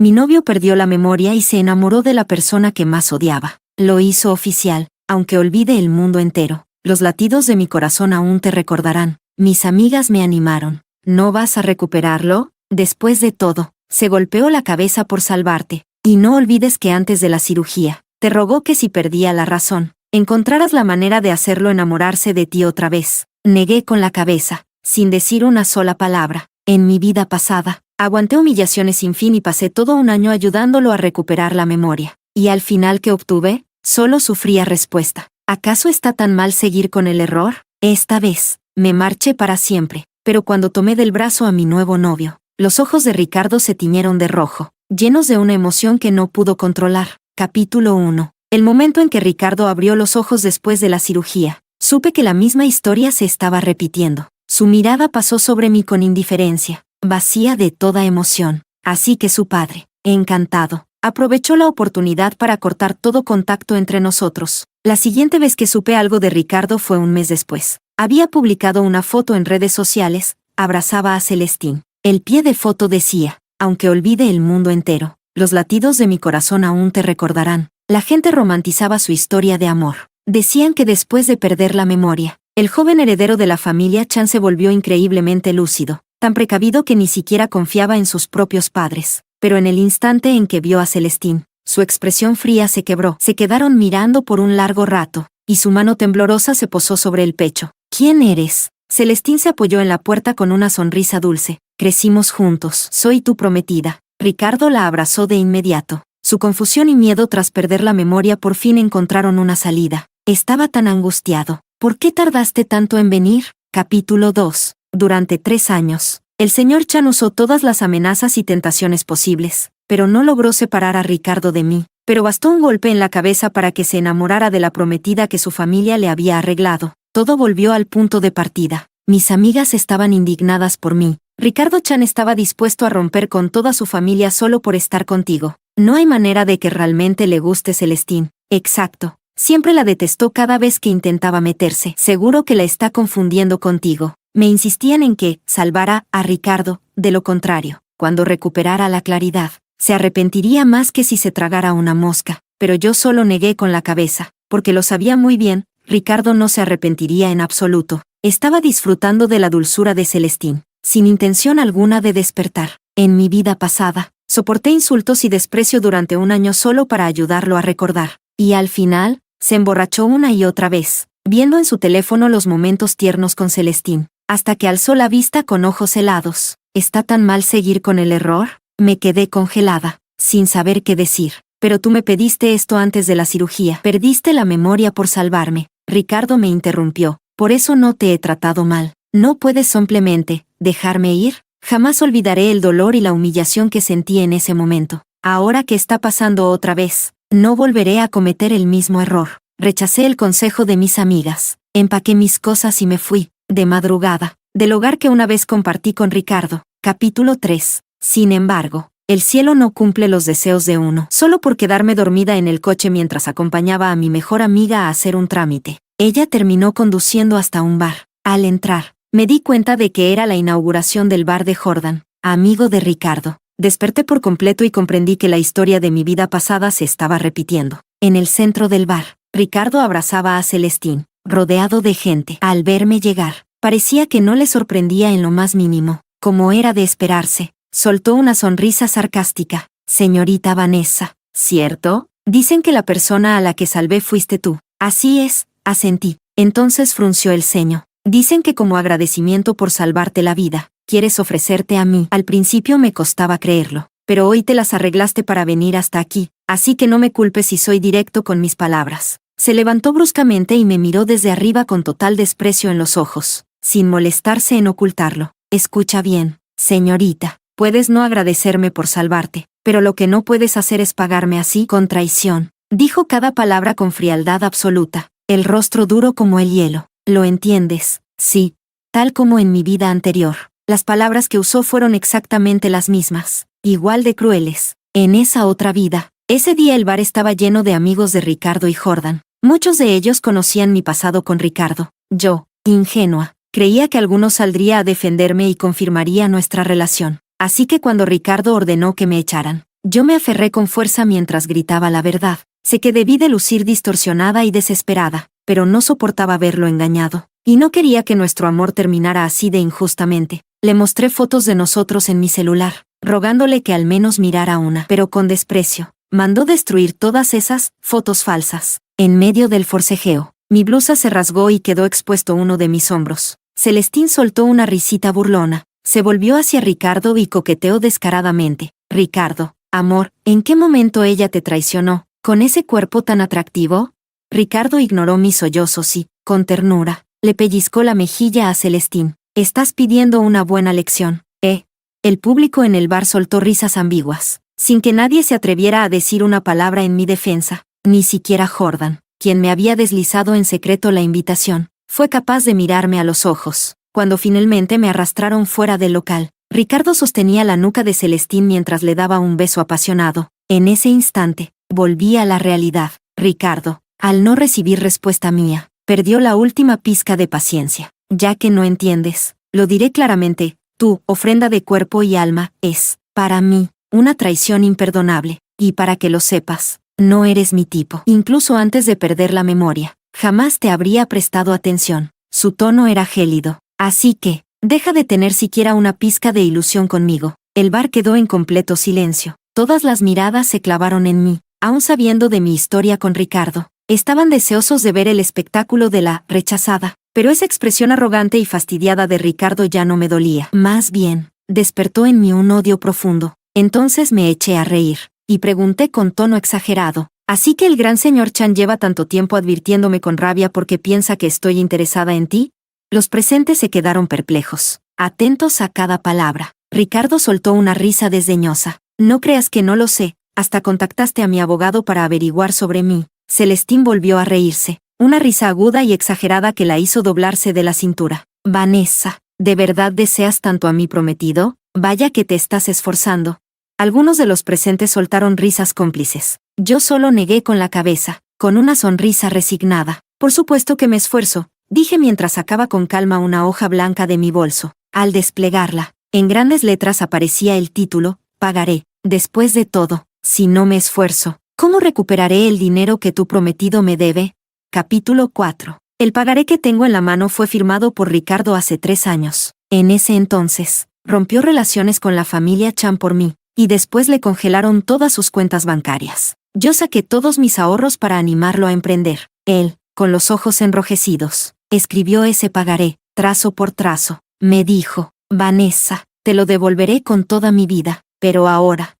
Mi novio perdió la memoria y se enamoró de la persona que más odiaba. Lo hizo oficial, aunque olvide el mundo entero. Los latidos de mi corazón aún te recordarán. Mis amigas me animaron. ¿No vas a recuperarlo? Después de todo, se golpeó la cabeza por salvarte. Y no olvides que antes de la cirugía, te rogó que si perdía la razón, encontraras la manera de hacerlo enamorarse de ti otra vez. Negué con la cabeza, sin decir una sola palabra. En mi vida pasada, aguanté humillaciones sin fin y pasé todo un año ayudándolo a recuperar la memoria. Y al final, ¿qué obtuve? Solo sufría respuesta. ¿Acaso está tan mal seguir con el error? Esta vez, me marché para siempre. Pero cuando tomé del brazo a mi nuevo novio, los ojos de Ricardo se tiñeron de rojo, llenos de una emoción que no pudo controlar. Capítulo 1. El momento en que Ricardo abrió los ojos después de la cirugía, supe que la misma historia se estaba repitiendo. Su mirada pasó sobre mí con indiferencia, vacía de toda emoción. Así que su padre, encantado, aprovechó la oportunidad para cortar todo contacto entre nosotros. La siguiente vez que supe algo de Ricardo fue un mes después. Había publicado una foto en redes sociales, abrazaba a Celestín. El pie de foto decía, aunque olvide el mundo entero, los latidos de mi corazón aún te recordarán. La gente romantizaba su historia de amor. Decían que después de perder la memoria, el joven heredero de la familia Chan se volvió increíblemente lúcido, tan precavido que ni siquiera confiaba en sus propios padres. Pero en el instante en que vio a Celestín, su expresión fría se quebró. Se quedaron mirando por un largo rato, y su mano temblorosa se posó sobre el pecho. ¿Quién eres? Celestín se apoyó en la puerta con una sonrisa dulce. Crecimos juntos. Soy tu prometida. Ricardo la abrazó de inmediato. Su confusión y miedo tras perder la memoria por fin encontraron una salida. Estaba tan angustiado. ¿Por qué tardaste tanto en venir? Capítulo 2. Durante 3 años, el señor Chan usó todas las amenazas y tentaciones posibles, pero no logró separar a Ricardo de mí. Pero bastó un golpe en la cabeza para que se enamorara de la prometida que su familia le había arreglado. Todo volvió al punto de partida. Mis amigas estaban indignadas por mí. Ricardo Chan estaba dispuesto a romper con toda su familia solo por estar contigo. No hay manera de que realmente le guste Celestín. Exacto. Siempre la detestó cada vez que intentaba meterse. Seguro que la está confundiendo contigo. Me insistían en que salvara a Ricardo. De lo contrario, cuando recuperara la claridad, se arrepentiría más que si se tragara una mosca. Pero yo solo negué con la cabeza, porque lo sabía muy bien. Ricardo no se arrepentiría en absoluto. Estaba disfrutando de la dulzura de Celestín, sin intención alguna de despertar. En mi vida pasada, soporté insultos y desprecio durante un año solo para ayudarlo a recordar. Y al final, se emborrachó una y otra vez, viendo en su teléfono los momentos tiernos con Celestín, hasta que alzó la vista con ojos helados. ¿Está tan mal seguir con el error? Me quedé congelada, sin saber qué decir. Pero tú me pediste esto antes de la cirugía. Perdiste la memoria por salvarme. Ricardo me interrumpió. Por eso no te he tratado mal. ¿No puedes simplemente dejarme ir? Jamás olvidaré el dolor y la humillación que sentí en ese momento. Ahora que está pasando otra vez, no volveré a cometer el mismo error. Rechacé el consejo de mis amigas. Empaqué mis cosas y me fui, de madrugada, del hogar que una vez compartí con Ricardo. Capítulo 3. Sin embargo, el cielo no cumple los deseos de uno. Solo por quedarme dormida en el coche mientras acompañaba a mi mejor amiga a hacer un trámite. Ella terminó conduciendo hasta un bar. Al entrar, me di cuenta de que era la inauguración del bar de Jordan, amigo de Ricardo. Desperté por completo y comprendí que la historia de mi vida pasada se estaba repitiendo. En el centro del bar, Ricardo abrazaba a Celestín, rodeado de gente. Al verme llegar, parecía que no le sorprendía en lo más mínimo. Como era de esperarse, soltó una sonrisa sarcástica. Señorita Vanessa, ¿cierto? Dicen que la persona a la que salvé fuiste tú. Así es, asentí. Entonces frunció el ceño. Dicen que como agradecimiento por salvarte la vida, quieres ofrecerte a mí. Al principio me costaba creerlo, pero hoy te las arreglaste para venir hasta aquí, así que no me culpes si soy directo con mis palabras. Se levantó bruscamente y me miró desde arriba con total desprecio en los ojos, sin molestarse en ocultarlo. Escucha bien, señorita, puedes no agradecerme por salvarte, pero lo que no puedes hacer es pagarme así con traición. Dijo cada palabra con frialdad absoluta, el rostro duro como el hielo. ¿Lo entiendes? Sí. Tal como en mi vida anterior. Las palabras que usó fueron exactamente las mismas, igual de crueles. En esa otra vida, ese día el bar estaba lleno de amigos de Ricardo y Jordan. Muchos de ellos conocían mi pasado con Ricardo. Yo, ingenua, creía que alguno saldría a defenderme y confirmaría nuestra relación. Así que cuando Ricardo ordenó que me echaran, Yo me aferré con fuerza mientras gritaba la verdad. Sé que debí de lucir distorsionada y desesperada, pero no soportaba verlo engañado. Y no quería que nuestro amor terminara así de injustamente. Le mostré fotos de nosotros en mi celular, rogándole que al menos mirara una, pero con desprecio. Mandó destruir todas esas fotos falsas. En medio del forcejeo, mi blusa se rasgó y quedó expuesto uno de mis hombros. Celestín soltó una risita burlona. Se volvió hacia Ricardo y coqueteó descaradamente. Ricardo, amor, ¿en qué momento ella te traicionó? ¿Con ese cuerpo tan atractivo? Ricardo ignoró mis sollozos y, con ternura, le pellizcó la mejilla a Celestín. Estás pidiendo una buena lección, ¿eh? El público en el bar soltó risas ambiguas, sin que nadie se atreviera a decir una palabra en mi defensa. Ni siquiera Jordan, quien me había deslizado en secreto la invitación, fue capaz de mirarme a los ojos. Cuando finalmente me arrastraron fuera del local, Ricardo sostenía la nuca de Celestín mientras le daba un beso apasionado. En ese instante, volví a la realidad. Ricardo, al no recibir respuesta mía, perdió la última pizca de paciencia. Ya que no entiendes, lo diré claramente, tu ofrenda de cuerpo y alma es, para mí, una traición imperdonable, y para que lo sepas, no eres mi tipo. Incluso antes de perder la memoria, jamás te habría prestado atención. Su tono era gélido. Así que, deja de tener siquiera una pizca de ilusión conmigo. El bar quedó en completo silencio. Todas las miradas se clavaron en mí, aún sabiendo de mi historia con Ricardo. Estaban deseosos de ver el espectáculo de la rechazada, pero esa expresión arrogante y fastidiada de Ricardo ya no me dolía. Más bien, despertó en mí un odio profundo. Entonces me eché a reír, y pregunté con tono exagerado, ¿así que el gran señor Chan lleva tanto tiempo advirtiéndome con rabia porque piensa que estoy interesada en ti? Los presentes se quedaron perplejos, atentos a cada palabra. Ricardo soltó una risa desdeñosa. No creas que no lo sé, hasta contactaste a mi abogado para averiguar sobre mí. Celestín volvió a reírse, una risa aguda y exagerada que la hizo doblarse de la cintura. Vanessa, ¿de verdad deseas tanto a mi prometido? Vaya que te estás esforzando. Algunos de los presentes soltaron risas cómplices. Yo solo negué con la cabeza, con una sonrisa resignada. Por supuesto que me esfuerzo, dije mientras sacaba con calma una hoja blanca de mi bolso. Al desplegarla, en grandes letras aparecía el título, Pagaré. Después de todo, si no me esfuerzo, ¿cómo recuperaré el dinero que tu prometido me debe? Capítulo 4. El pagaré que tengo en la mano fue firmado por Ricardo hace 3 años. En ese entonces, rompió relaciones con la familia Chan por mí, y después le congelaron todas sus cuentas bancarias. Yo saqué todos mis ahorros para animarlo a emprender. Él, con los ojos enrojecidos, escribió ese pagaré, trazo por trazo. Me dijo, Vanessa, te lo devolveré con toda mi vida, pero ahora,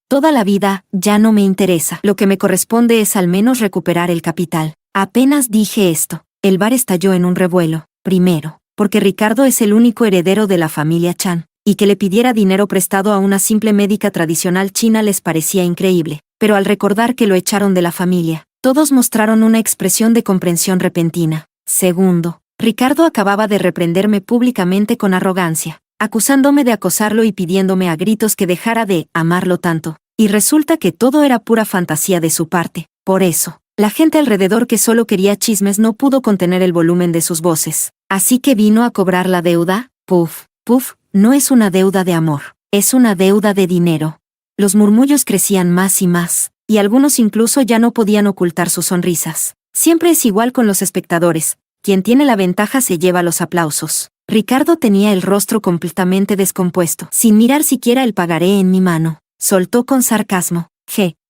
toda la vida, ya no me interesa. Lo que me corresponde es al menos recuperar el capital. Apenas dije esto, el bar estalló en un revuelo. Primero, porque Ricardo es el único heredero de la familia Chan, y que le pidiera dinero prestado a una simple médica tradicional china les parecía increíble. Pero al recordar que lo echaron de la familia, todos mostraron una expresión de comprensión repentina. Segundo, Ricardo acababa de reprenderme públicamente con arrogancia, acusándome de acosarlo y pidiéndome a gritos que dejara de amarlo tanto. Y resulta que todo era pura fantasía de su parte. Por eso, la gente alrededor que solo quería chismes no pudo contener el volumen de sus voces. Así que vino a cobrar la deuda. Puf, puf, no es una deuda de amor, es una deuda de dinero. Los murmullos crecían más y más, y algunos incluso ya no podían ocultar sus sonrisas. Siempre es igual con los espectadores. Quien tiene la ventaja se lleva los aplausos. Ricardo tenía el rostro completamente descompuesto, sin mirar siquiera el pagaré en mi mano. Soltó con sarcasmo.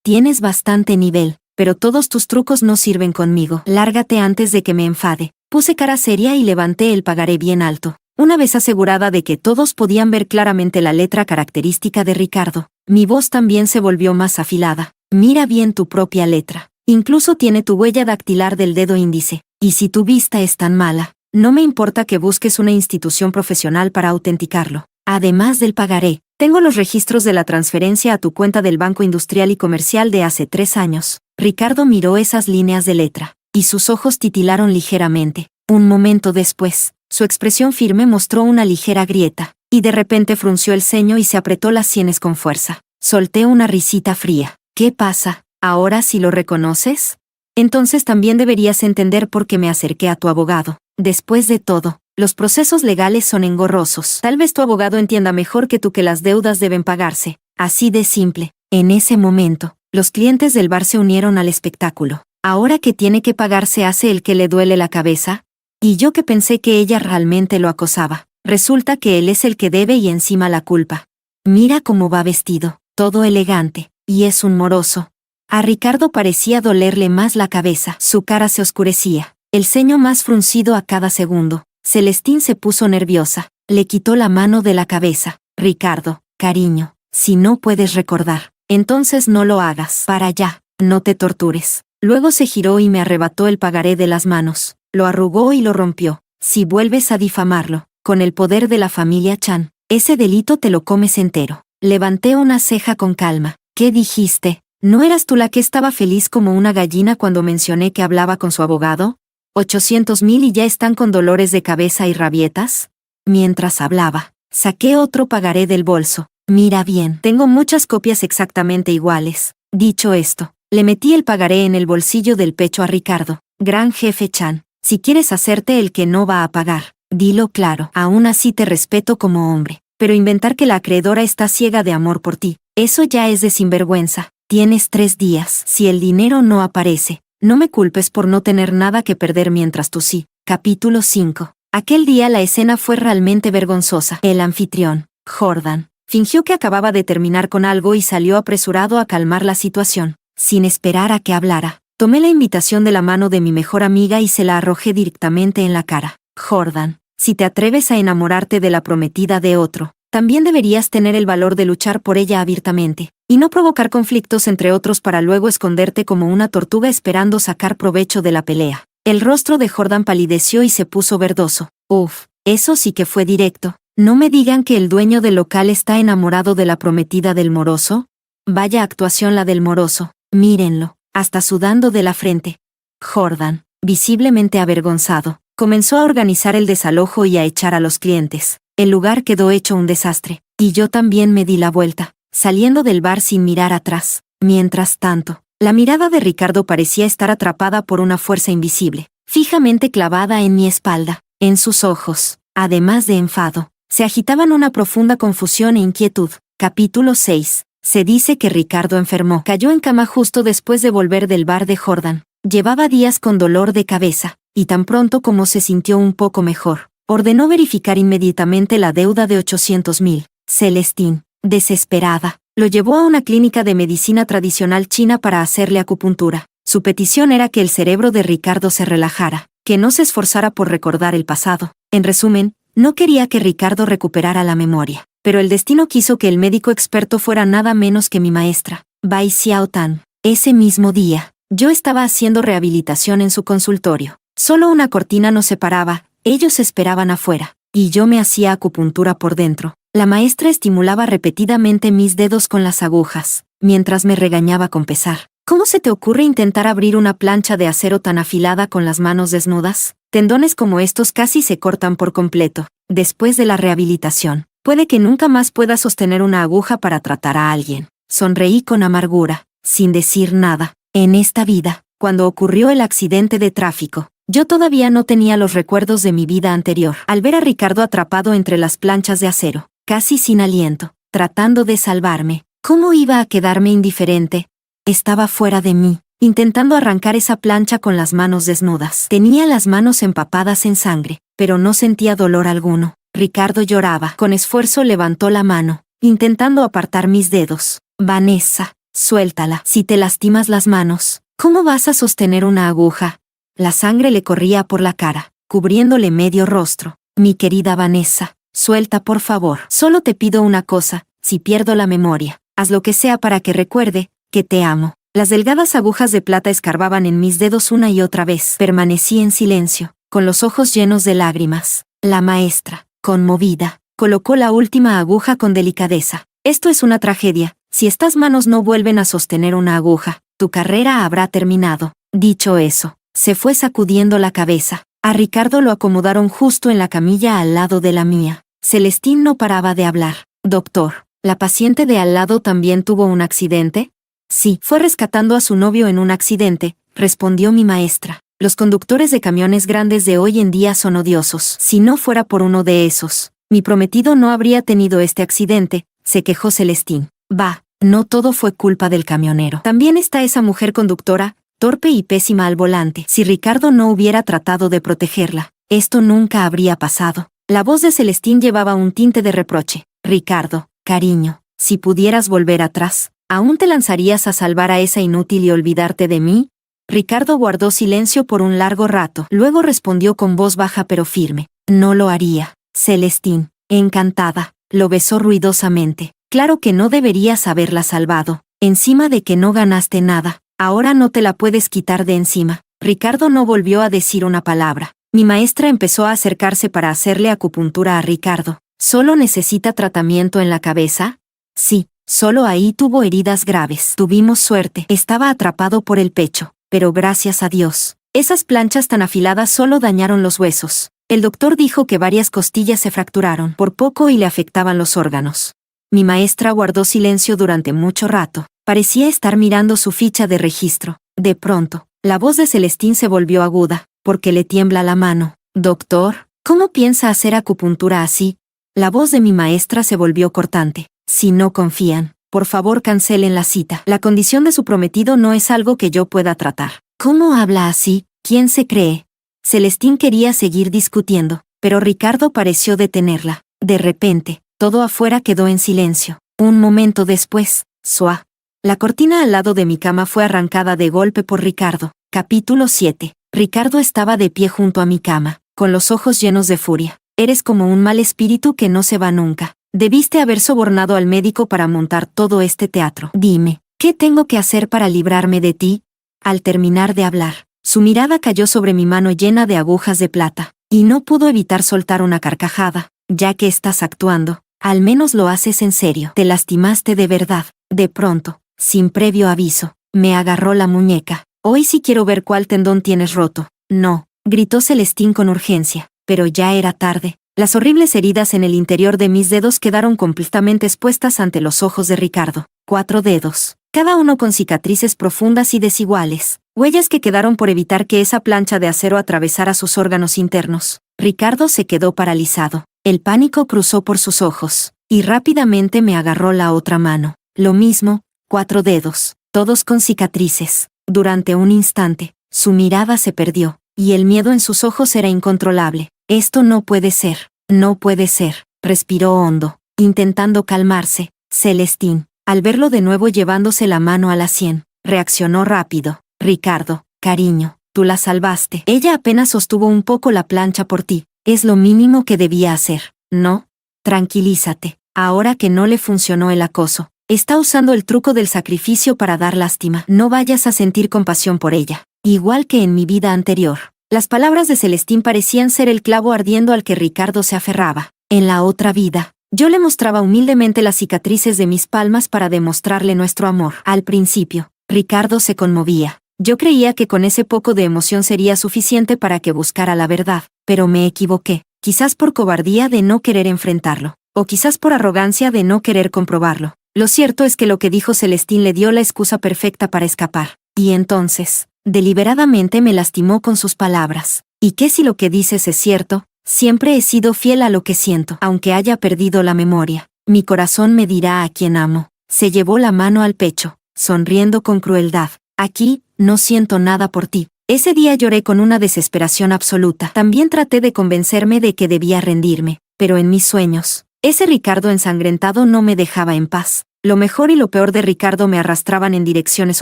Tienes bastante nivel, pero todos tus trucos no sirven conmigo. Lárgate antes de que me enfade. Puse cara seria y levanté el pagaré bien alto. Una vez asegurada de que todos podían ver claramente la letra característica de Ricardo, mi voz también se volvió más afilada. Mira bien tu propia letra. Incluso tiene tu huella dactilar del dedo índice. Y si tu vista es tan mala, no me importa que busques una institución profesional para autenticarlo. Además del pagaré, tengo los registros de la transferencia a tu cuenta del Banco Industrial y Comercial de hace 3 años. Ricardo miró esas líneas de letra, y sus ojos titilaron ligeramente. Un momento después, su expresión firme mostró una ligera grieta, y de repente frunció el ceño y se apretó las sienes con fuerza. Solté una risita fría. ¿Qué pasa? ¿Ahora sí lo reconoces? Entonces también deberías entender por qué me acerqué a tu abogado. Después de todo, los procesos legales son engorrosos. Tal vez tu abogado entienda mejor que tú que las deudas deben pagarse. Así de simple. En ese momento, los clientes del bar se unieron al espectáculo. ¿Ahora que tiene que pagar se hace el que le duele la cabeza? Y yo que pensé que ella realmente lo acosaba. Resulta que él es el que debe y encima la culpa. Mira cómo va vestido, todo elegante, y es un moroso. A Ricardo parecía dolerle más la cabeza, su cara se oscurecía, el ceño más fruncido a cada segundo. Celestín se puso nerviosa, le quitó la mano de la cabeza. Ricardo, cariño, si no puedes recordar, entonces no lo hagas. Para allá, no te tortures. Luego se giró y me arrebató el pagaré de las manos, lo arrugó y lo rompió. Si vuelves a difamarlo, con el poder de la familia Chan, ese delito te lo comes entero. Levanté una ceja con calma. ¿Qué dijiste? ¿No eras tú la que estaba feliz como una gallina cuando mencioné que hablaba con su abogado? 800,000 y ya están con dolores de cabeza y rabietas. Mientras hablaba, saqué otro pagaré del bolso. Mira bien, tengo muchas copias exactamente iguales. Dicho esto, le metí el pagaré en el bolsillo del pecho a Ricardo. Gran jefe Chan, si quieres hacerte el que no va a pagar, dilo claro. Aún así te respeto como hombre, pero inventar que la acreedora está ciega de amor por ti, eso ya es de sinvergüenza. Tienes 3 días. Si el dinero no aparece, no me culpes por no tener nada que perder mientras tú sí. Capítulo 5. Aquel día la escena fue realmente vergonzosa. El anfitrión, Jordan, fingió que acababa de terminar con algo y salió apresurado a calmar la situación. Sin esperar a que hablara, tomé la invitación de la mano de mi mejor amiga y se la arrojé directamente en la cara. Jordan, si te atreves a enamorarte de la prometida de otro, también deberías tener el valor de luchar por ella abiertamente, y no provocar conflictos entre otros para luego esconderte como una tortuga esperando sacar provecho de la pelea. El rostro de Jordan palideció y se puso verdoso. Uf, eso sí que fue directo. ¿No me digan que el dueño del local está enamorado de la prometida del moroso? Vaya actuación la del moroso. Mírenlo, hasta sudando de la frente. Jordan, visiblemente avergonzado, comenzó a organizar el desalojo y a echar a los clientes. El lugar quedó hecho un desastre, y yo también me di la vuelta, saliendo del bar sin mirar atrás. Mientras tanto, la mirada de Ricardo parecía estar atrapada por una fuerza invisible, fijamente clavada en mi espalda. En sus ojos, además de enfado, se agitaban una profunda confusión e inquietud. Capítulo 6. Se dice que Ricardo enfermó. Cayó en cama justo después de volver del bar de Jordan. Llevaba días con dolor de cabeza, y tan pronto como se sintió un poco mejor, ordenó verificar inmediatamente la deuda de 800,000. Celestín, desesperada, lo llevó a una clínica de medicina tradicional china para hacerle acupuntura. Su petición era que el cerebro de Ricardo se relajara, que no se esforzara por recordar el pasado. En resumen, no quería que Ricardo recuperara la memoria. Pero el destino quiso que el médico experto fuera nada menos que mi maestra, Bai Xiao Tan. Ese mismo día, yo estaba haciendo rehabilitación en su consultorio. Solo una cortina nos separaba, ellos esperaban afuera, y yo me hacía acupuntura por dentro. La maestra estimulaba repetidamente mis dedos con las agujas, mientras me regañaba con pesar. ¿Cómo se te ocurre intentar abrir una plancha de acero tan afilada con las manos desnudas? Tendones como estos casi se cortan por completo. Después de la rehabilitación, puede que nunca más pueda sostener una aguja para tratar a alguien. Sonreí con amargura, sin decir nada. En esta vida, cuando ocurrió el accidente de tráfico, yo todavía no tenía los recuerdos de mi vida anterior. Al ver a Ricardo atrapado entre las planchas de acero, casi sin aliento, tratando de salvarme, ¿cómo iba a quedarme indiferente? Estaba fuera de mí, intentando arrancar esa plancha con las manos desnudas. Tenía las manos empapadas en sangre, pero no sentía dolor alguno. Ricardo lloraba. Con esfuerzo levantó la mano, intentando apartar mis dedos. Vanessa, suéltala. Si te lastimas las manos, ¿cómo vas a sostener una aguja? La sangre le corría por la cara, cubriéndole medio rostro. Mi querida Vanessa, suelta por favor. Solo te pido una cosa, si pierdo la memoria, haz lo que sea para que recuerde que te amo. Las delgadas agujas de plata escarbaban en mis dedos una y otra vez. Permanecí en silencio, con los ojos llenos de lágrimas. La maestra, conmovida, colocó la última aguja con delicadeza. Esto es una tragedia. Si estas manos no vuelven a sostener una aguja, tu carrera habrá terminado. Dicho eso, se fue sacudiendo la cabeza. A Ricardo lo acomodaron justo en la camilla al lado de la mía. Celestín no paraba de hablar. Doctor, ¿la paciente de al lado también tuvo un accidente? Sí, fue rescatando a su novio en un accidente, respondió mi maestra. Los conductores de camiones grandes de hoy en día son odiosos. Si no fuera por uno de esos, mi prometido no habría tenido este accidente, se quejó Celestín. Bah, No todo fue culpa del camionero. También está esa mujer conductora, torpe y pésima al volante. Si Ricardo no hubiera tratado de protegerla, esto nunca habría pasado. La voz de Celestín llevaba un tinte de reproche. Ricardo, cariño, si pudieras volver atrás, ¿aún te lanzarías a salvar a esa inútil y olvidarte de mí? Ricardo guardó silencio por un largo rato. Luego respondió con voz baja pero firme. No lo haría. Celestín, encantada, lo besó ruidosamente. Claro que no deberías haberla salvado. Encima de que no ganaste nada, ahora no te la puedes quitar de encima. Ricardo no volvió a decir una palabra. Mi maestra empezó a acercarse para hacerle acupuntura a Ricardo. ¿Solo necesita tratamiento en la cabeza? Sí, solo ahí tuvo heridas graves. Tuvimos suerte. Estaba atrapado por el pecho, pero gracias a Dios, esas planchas tan afiladas solo dañaron los huesos. El doctor dijo que varias costillas se fracturaron por poco y le afectaban los órganos. Mi maestra guardó silencio durante mucho rato. Parecía estar mirando su ficha de registro. De pronto, la voz de Celestín se volvió aguda. Porque le tiembla la mano. Doctor, ¿cómo piensa hacer acupuntura así? La voz de mi maestra se volvió cortante. Si no confían, por favor cancelen la cita. La condición de su prometido no es algo que yo pueda tratar. ¿Cómo habla así? ¿Quién se cree? Celestín quería seguir discutiendo, pero Ricardo pareció detenerla. De repente, todo afuera quedó en silencio. Un momento después, ¡suá! La cortina al lado de mi cama fue arrancada de golpe por Ricardo. Capítulo 7. Ricardo estaba de pie junto a mi cama, con los ojos llenos de furia. Eres como un mal espíritu que no se va nunca. Debiste haber sobornado al médico para montar todo este teatro. Dime, ¿qué tengo que hacer para librarme de ti? Al terminar de hablar, su mirada cayó sobre mi mano llena de agujas de plata, y no pudo evitar soltar una carcajada. Ya que estás actuando, al menos lo haces en serio. Te lastimaste de verdad. De pronto, sin previo aviso, me agarró la muñeca. Hoy sí quiero ver cuál tendón tienes roto. No, gritó Celestín con urgencia, pero ya era tarde. Las horribles heridas en el interior de mis dedos quedaron completamente expuestas ante los ojos de Ricardo. 4 dedos, cada uno con cicatrices profundas y desiguales, huellas que quedaron por evitar que esa plancha de acero atravesara sus órganos internos. Ricardo se quedó paralizado. El pánico cruzó por sus ojos, y rápidamente me agarró la otra mano. Lo mismo, 4 dedos, todos con cicatrices. Durante un instante, su mirada se perdió, y el miedo en sus ojos era incontrolable. Esto no puede ser, no puede ser. Respiró hondo, intentando calmarse. Celestín, al verlo de nuevo llevándose la mano a la sien, reaccionó rápido. Ricardo, cariño, tú la salvaste. Ella apenas sostuvo un poco la plancha por ti. Es lo mínimo que debía hacer, ¿no? Tranquilízate. Ahora que no le funcionó el acoso, está usando el truco del sacrificio para dar lástima. No vayas a sentir compasión por ella. Igual que en mi vida anterior. Las palabras de Celestín parecían ser el clavo ardiendo al que Ricardo se aferraba. En la otra vida, yo le mostraba humildemente las cicatrices de mis palmas para demostrarle nuestro amor. Al principio, Ricardo se conmovía. Yo creía que con ese poco de emoción sería suficiente para que buscara la verdad, pero me equivoqué. Quizás por cobardía de no querer enfrentarlo, o quizás por arrogancia de no querer comprobarlo. Lo cierto es que lo que dijo Celestín le dio la excusa perfecta para escapar. Y entonces, deliberadamente me lastimó con sus palabras. ¿Y qué si lo que dices es cierto? Siempre he sido fiel a lo que siento, aunque haya perdido la memoria. Mi corazón me dirá a quien amo. Se llevó la mano al pecho, sonriendo con crueldad. Aquí, no siento nada por ti. Ese día lloré con una desesperación absoluta. También traté de convencerme de que debía rendirme, pero en mis sueños, ese Ricardo ensangrentado no me dejaba en paz. Lo mejor y lo peor de Ricardo me arrastraban en direcciones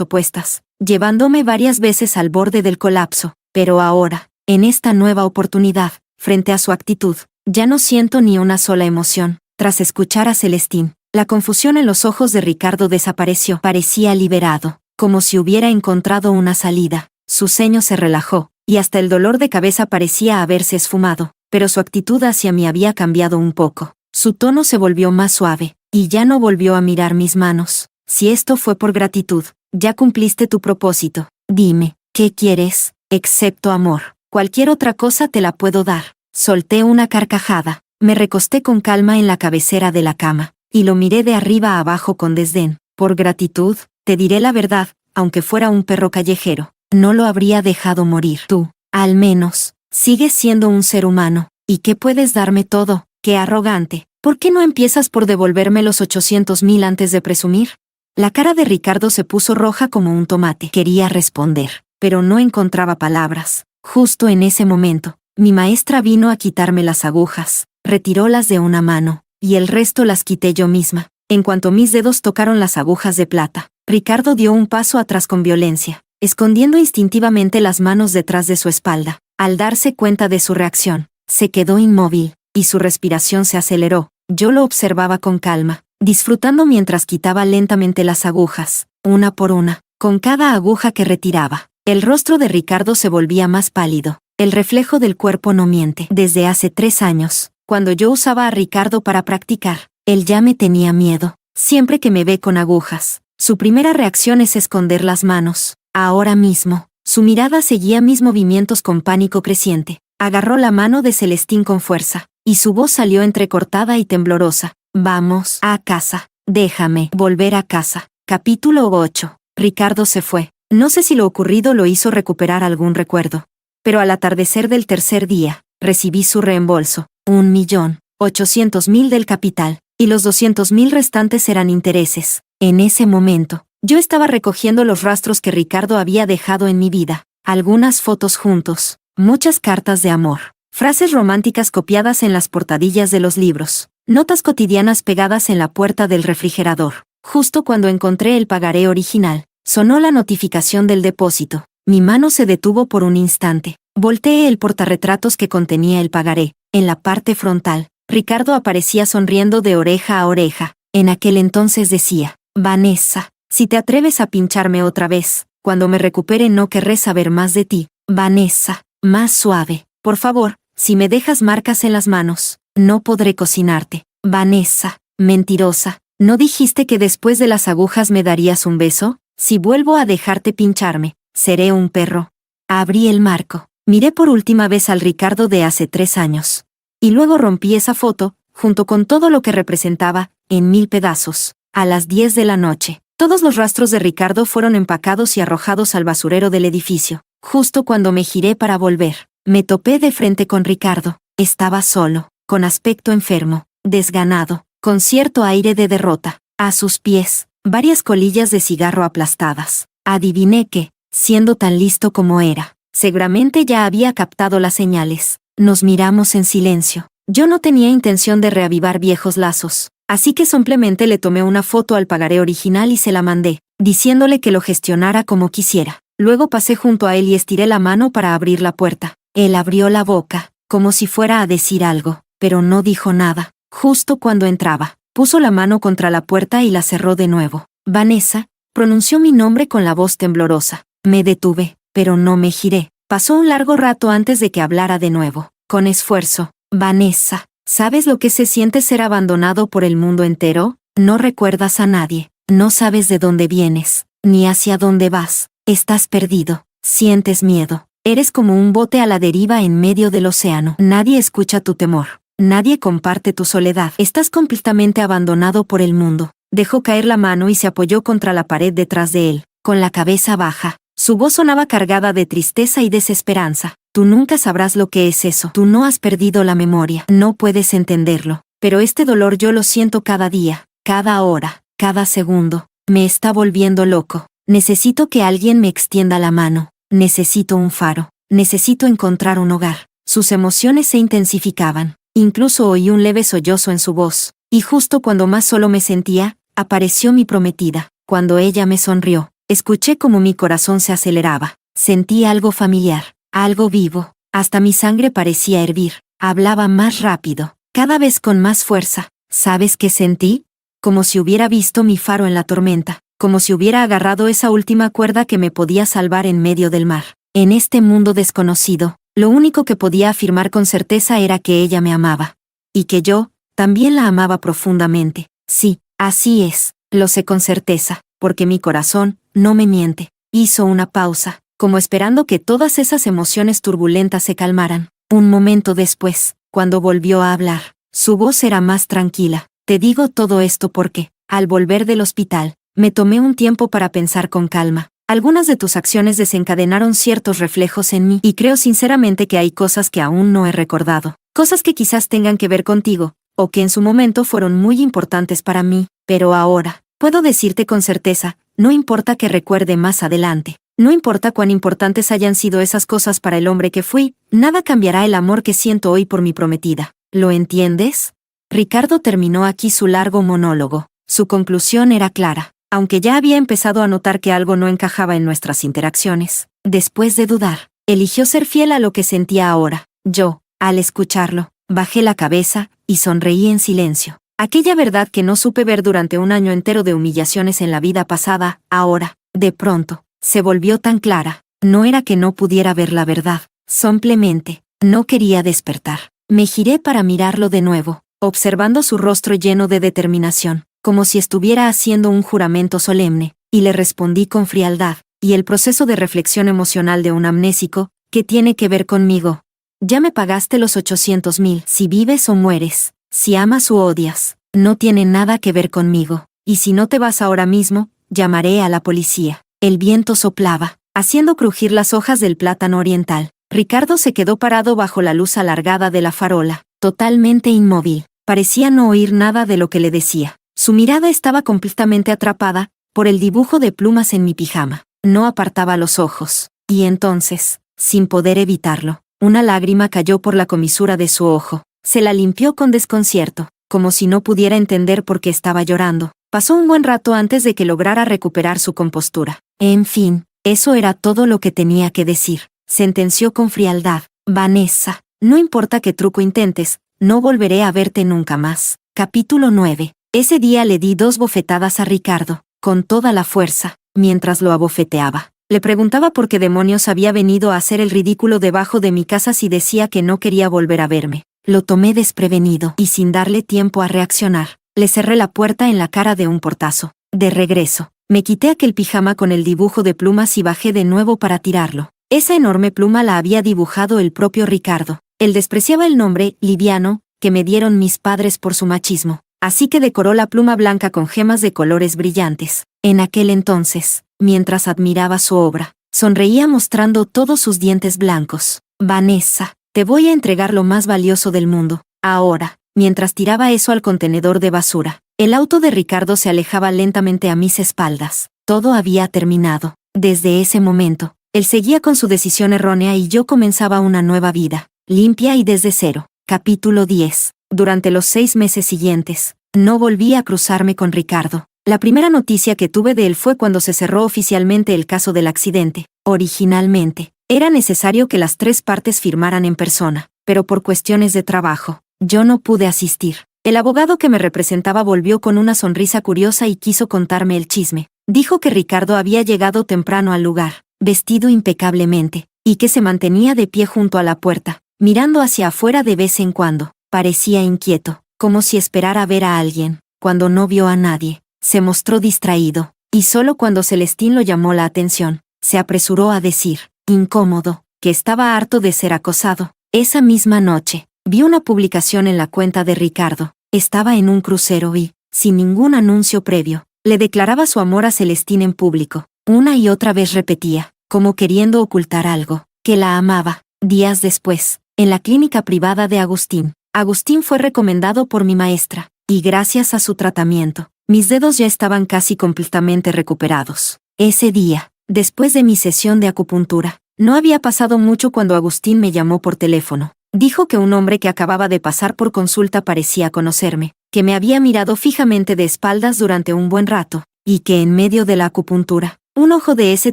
opuestas, llevándome varias veces al borde del colapso. Pero ahora, en esta nueva oportunidad, frente a su actitud, ya no siento ni una sola emoción. Tras escuchar a Celestín, la confusión en los ojos de Ricardo desapareció. Parecía liberado, como si hubiera encontrado una salida. Su ceño se relajó, y hasta el dolor de cabeza parecía haberse esfumado, pero su actitud hacia mí había cambiado un poco. Su tono se volvió más suave, y ya no volvió a mirar mis manos. Si esto fue por gratitud, ya cumpliste tu propósito. Dime, ¿qué quieres? Excepto amor. Cualquier otra cosa te la puedo dar. Solté una carcajada. Me recosté con calma en la cabecera de la cama, y lo miré de arriba a abajo con desdén. Por gratitud, te diré la verdad, aunque fuera un perro callejero, no lo habría dejado morir. Tú, al menos, sigues siendo un ser humano. ¿Y qué puedes darme todo? ¡Qué arrogante! ¿Por qué no empiezas por devolverme los 800,000 antes de presumir? La cara de Ricardo se puso roja como un tomate. Quería responder, pero no encontraba palabras. Justo en ese momento, mi maestra vino a quitarme las agujas, retirólas de una mano, y el resto las quité yo misma. En cuanto mis dedos tocaron las agujas de plata, Ricardo dio un paso atrás con violencia, escondiendo instintivamente las manos detrás de su espalda. Al darse cuenta de su reacción, se quedó inmóvil, y su respiración se aceleró. Yo lo observaba con calma, disfrutando mientras quitaba lentamente las agujas, una por una. Con cada aguja que retiraba, el rostro de Ricardo se volvía más pálido. El reflejo del cuerpo no miente. Desde hace 3 años, cuando yo usaba a Ricardo para practicar, él ya me tenía miedo. Siempre que me ve con agujas, su primera reacción es esconder las manos. Ahora mismo, su mirada seguía mis movimientos con pánico creciente. Agarró la mano de Celestín con fuerza, y su voz salió entrecortada y temblorosa. Vamos a casa. Déjame volver a casa. Capítulo 8. Ricardo se fue. No sé si lo ocurrido lo hizo recuperar algún recuerdo. Pero al atardecer del tercer día, recibí su reembolso, 1.800.000 del capital, y los 200.000 restantes eran intereses. En ese momento, yo estaba recogiendo los rastros que Ricardo había dejado en mi vida, algunas fotos juntos, muchas cartas de amor, frases románticas copiadas en las portadillas de los libros, notas cotidianas pegadas en la puerta del refrigerador. Justo cuando encontré el pagaré original, sonó la notificación del depósito. Mi mano se detuvo por un instante. Volteé el portarretratos que contenía el pagaré. En la parte frontal, Ricardo aparecía sonriendo de oreja a oreja. En aquel entonces decía: Vanessa, si te atreves a pincharme otra vez, cuando me recupere no querré saber más de ti. Vanessa, más suave. Por favor, si me dejas marcas en las manos, no podré cocinarte. Vanessa, mentirosa, ¿no dijiste que después de las agujas me darías un beso? Si vuelvo a dejarte pincharme, seré un perro. Abrí el marco. Miré por última vez al Ricardo de hace 3 años. Y luego rompí esa foto, junto con todo lo que representaba, en 1000 pedazos. A las 10 de la noche, todos los rastros de Ricardo fueron empacados y arrojados al basurero del edificio. Justo cuando me giré para volver, me topé de frente con Ricardo. Estaba solo, con aspecto enfermo, desganado, con cierto aire de derrota. A sus pies, varias colillas de cigarro aplastadas. Adiviné que, siendo tan listo como era, seguramente ya había captado las señales. Nos miramos en silencio. Yo no tenía intención de reavivar viejos lazos, así que simplemente le tomé una foto al pagaré original y se la mandé, diciéndole que lo gestionara como quisiera. Luego pasé junto a él y estiré la mano para abrir la puerta. Él abrió la boca, como si fuera a decir algo, pero no dijo nada. Justo cuando entraba, puso la mano contra la puerta y la cerró de nuevo. Vanessa, pronunció mi nombre con la voz temblorosa. Me detuve, pero no me giré. Pasó un largo rato antes de que hablara de nuevo. Con esfuerzo. Vanessa, ¿sabes lo que se siente ser abandonado por el mundo entero? No recuerdas a nadie. No sabes de dónde vienes, ni hacia dónde vas. Estás perdido. Sientes miedo. Eres como un bote a la deriva en medio del océano. Nadie escucha tu temor. Nadie comparte tu soledad. Estás completamente abandonado por el mundo. Dejó caer la mano y se apoyó contra la pared detrás de él, con la cabeza baja. Su voz sonaba cargada de tristeza y desesperanza. Tú nunca sabrás lo que es eso. Tú no has perdido la memoria. No puedes entenderlo. Pero este dolor yo lo siento cada día, cada hora, cada segundo. Me está volviendo loco. Necesito que alguien me extienda la mano. Necesito un faro. Necesito encontrar un hogar. Sus emociones se intensificaban. Incluso oí un leve sollozo en su voz. Y justo cuando más solo me sentía, apareció mi prometida. Cuando ella me sonrió, escuché como mi corazón se aceleraba. Sentí algo familiar, algo vivo. Hasta mi sangre parecía hervir. Hablaba más rápido, cada vez con más fuerza. ¿Sabes qué sentí? Como si hubiera visto mi faro en la tormenta. Como si hubiera agarrado esa última cuerda que me podía salvar en medio del mar. En este mundo desconocido, lo único que podía afirmar con certeza era que ella me amaba. Y que yo, también la amaba profundamente. Sí, así es, lo sé con certeza, porque mi corazón, no me miente. Hizo una pausa, como esperando que todas esas emociones turbulentas se calmaran. Un momento después, cuando volvió a hablar, su voz era más tranquila. Te digo todo esto porque, al volver del hospital, me tomé un tiempo para pensar con calma. Algunas de tus acciones desencadenaron ciertos reflejos en mí y creo sinceramente que hay cosas que aún no he recordado. Cosas que quizás tengan que ver contigo, o que en su momento fueron muy importantes para mí, pero ahora, Puedo decirte con certeza, no importa que recuerde más adelante. No importa cuán importantes hayan sido esas cosas para el hombre que fui, nada cambiará el amor que siento hoy por mi prometida. ¿Lo entiendes? Ricardo terminó aquí su largo monólogo. Su conclusión era clara, aunque ya había empezado a notar que algo no encajaba en nuestras interacciones. Después de dudar, eligió ser fiel a lo que sentía ahora. Yo, al escucharlo, bajé la cabeza y sonreí en silencio. Aquella verdad que no supe ver durante un año entero de humillaciones en la vida pasada, ahora, de pronto, se volvió tan clara. No era que no pudiera ver la verdad, simplemente, no quería despertar. Me giré para mirarlo de nuevo, observando su rostro lleno de determinación, como si estuviera haciendo un juramento solemne, y le respondí con frialdad, y el proceso de reflexión emocional de un amnésico, ¿qué tiene que ver conmigo? Ya me pagaste los 800,000, si vives o mueres, si amas u odias, no tiene nada que ver conmigo, y si no te vas ahora mismo, llamaré a la policía. El viento soplaba, haciendo crujir las hojas del plátano oriental. Ricardo se quedó parado bajo la luz alargada de la farola, totalmente inmóvil. Parecía no oír nada de lo que le decía. Su mirada estaba completamente atrapada por el dibujo de plumas en mi pijama. No apartaba los ojos. Y entonces, sin poder evitarlo, una lágrima cayó por la comisura de su ojo. Se la limpió con desconcierto, como si no pudiera entender por qué estaba llorando. Pasó un buen rato antes de que lograra recuperar su compostura. En fin, eso era todo lo que tenía que decir. Sentenció con frialdad. Vanessa, no importa qué truco intentes, no volveré a verte nunca más. Capítulo 9. Ese día le di 2 bofetadas a Ricardo, con toda la fuerza, mientras lo abofeteaba. Le preguntaba por qué demonios había venido a hacer el ridículo debajo de mi casa si decía que no quería volver a verme. Lo tomé desprevenido y sin darle tiempo a reaccionar, le cerré la puerta en la cara de un portazo. De regreso, me quité aquel pijama con el dibujo de plumas y bajé de nuevo para tirarlo. Esa enorme pluma la había dibujado el propio Ricardo. Él despreciaba el nombre, liviano, que me dieron mis padres por su machismo, así que decoró la pluma blanca con gemas de colores brillantes. En aquel entonces, mientras admiraba su obra, sonreía mostrando todos sus dientes blancos. Vanessa, te voy a entregar lo más valioso del mundo. Ahora, mientras tiraba eso al contenedor de basura, el auto de Ricardo se alejaba lentamente a mis espaldas. Todo había terminado. Desde ese momento, él seguía con su decisión errónea y yo comenzaba una nueva vida, limpia y desde cero. Capítulo 10. Durante los 6 meses siguientes, no volví a cruzarme con Ricardo. La primera noticia que tuve de él fue cuando se cerró oficialmente el caso del accidente. Originalmente, era necesario que las 3 partes firmaran en persona, pero por cuestiones de trabajo, yo no pude asistir. El abogado que me representaba volvió con una sonrisa curiosa y quiso contarme el chisme. Dijo que Ricardo había llegado temprano al lugar, vestido impecablemente, y que se mantenía de pie junto a la puerta, mirando hacia afuera de vez en cuando. Parecía inquieto, como si esperara ver a alguien. Cuando no vio a nadie, se mostró distraído, y solo cuando Celestín lo llamó la atención, se apresuró a decir, incómodo, que estaba harto de ser acosado. Esa misma noche, vi una publicación en la cuenta de Ricardo. Estaba en un crucero y, sin ningún anuncio previo, le declaraba su amor a Celestín en público. Una y otra vez repetía, como queriendo ocultar algo, que la amaba. Días después, en la clínica privada de Agustín, Agustín fue recomendado por mi maestra, y gracias a su tratamiento, mis dedos ya estaban casi completamente recuperados. Ese día, después de mi sesión de acupuntura, no había pasado mucho cuando Agustín me llamó por teléfono. Dijo que un hombre que acababa de pasar por consulta parecía conocerme, que me había mirado fijamente de espaldas durante un buen rato, y que en medio de la acupuntura, un ojo de ese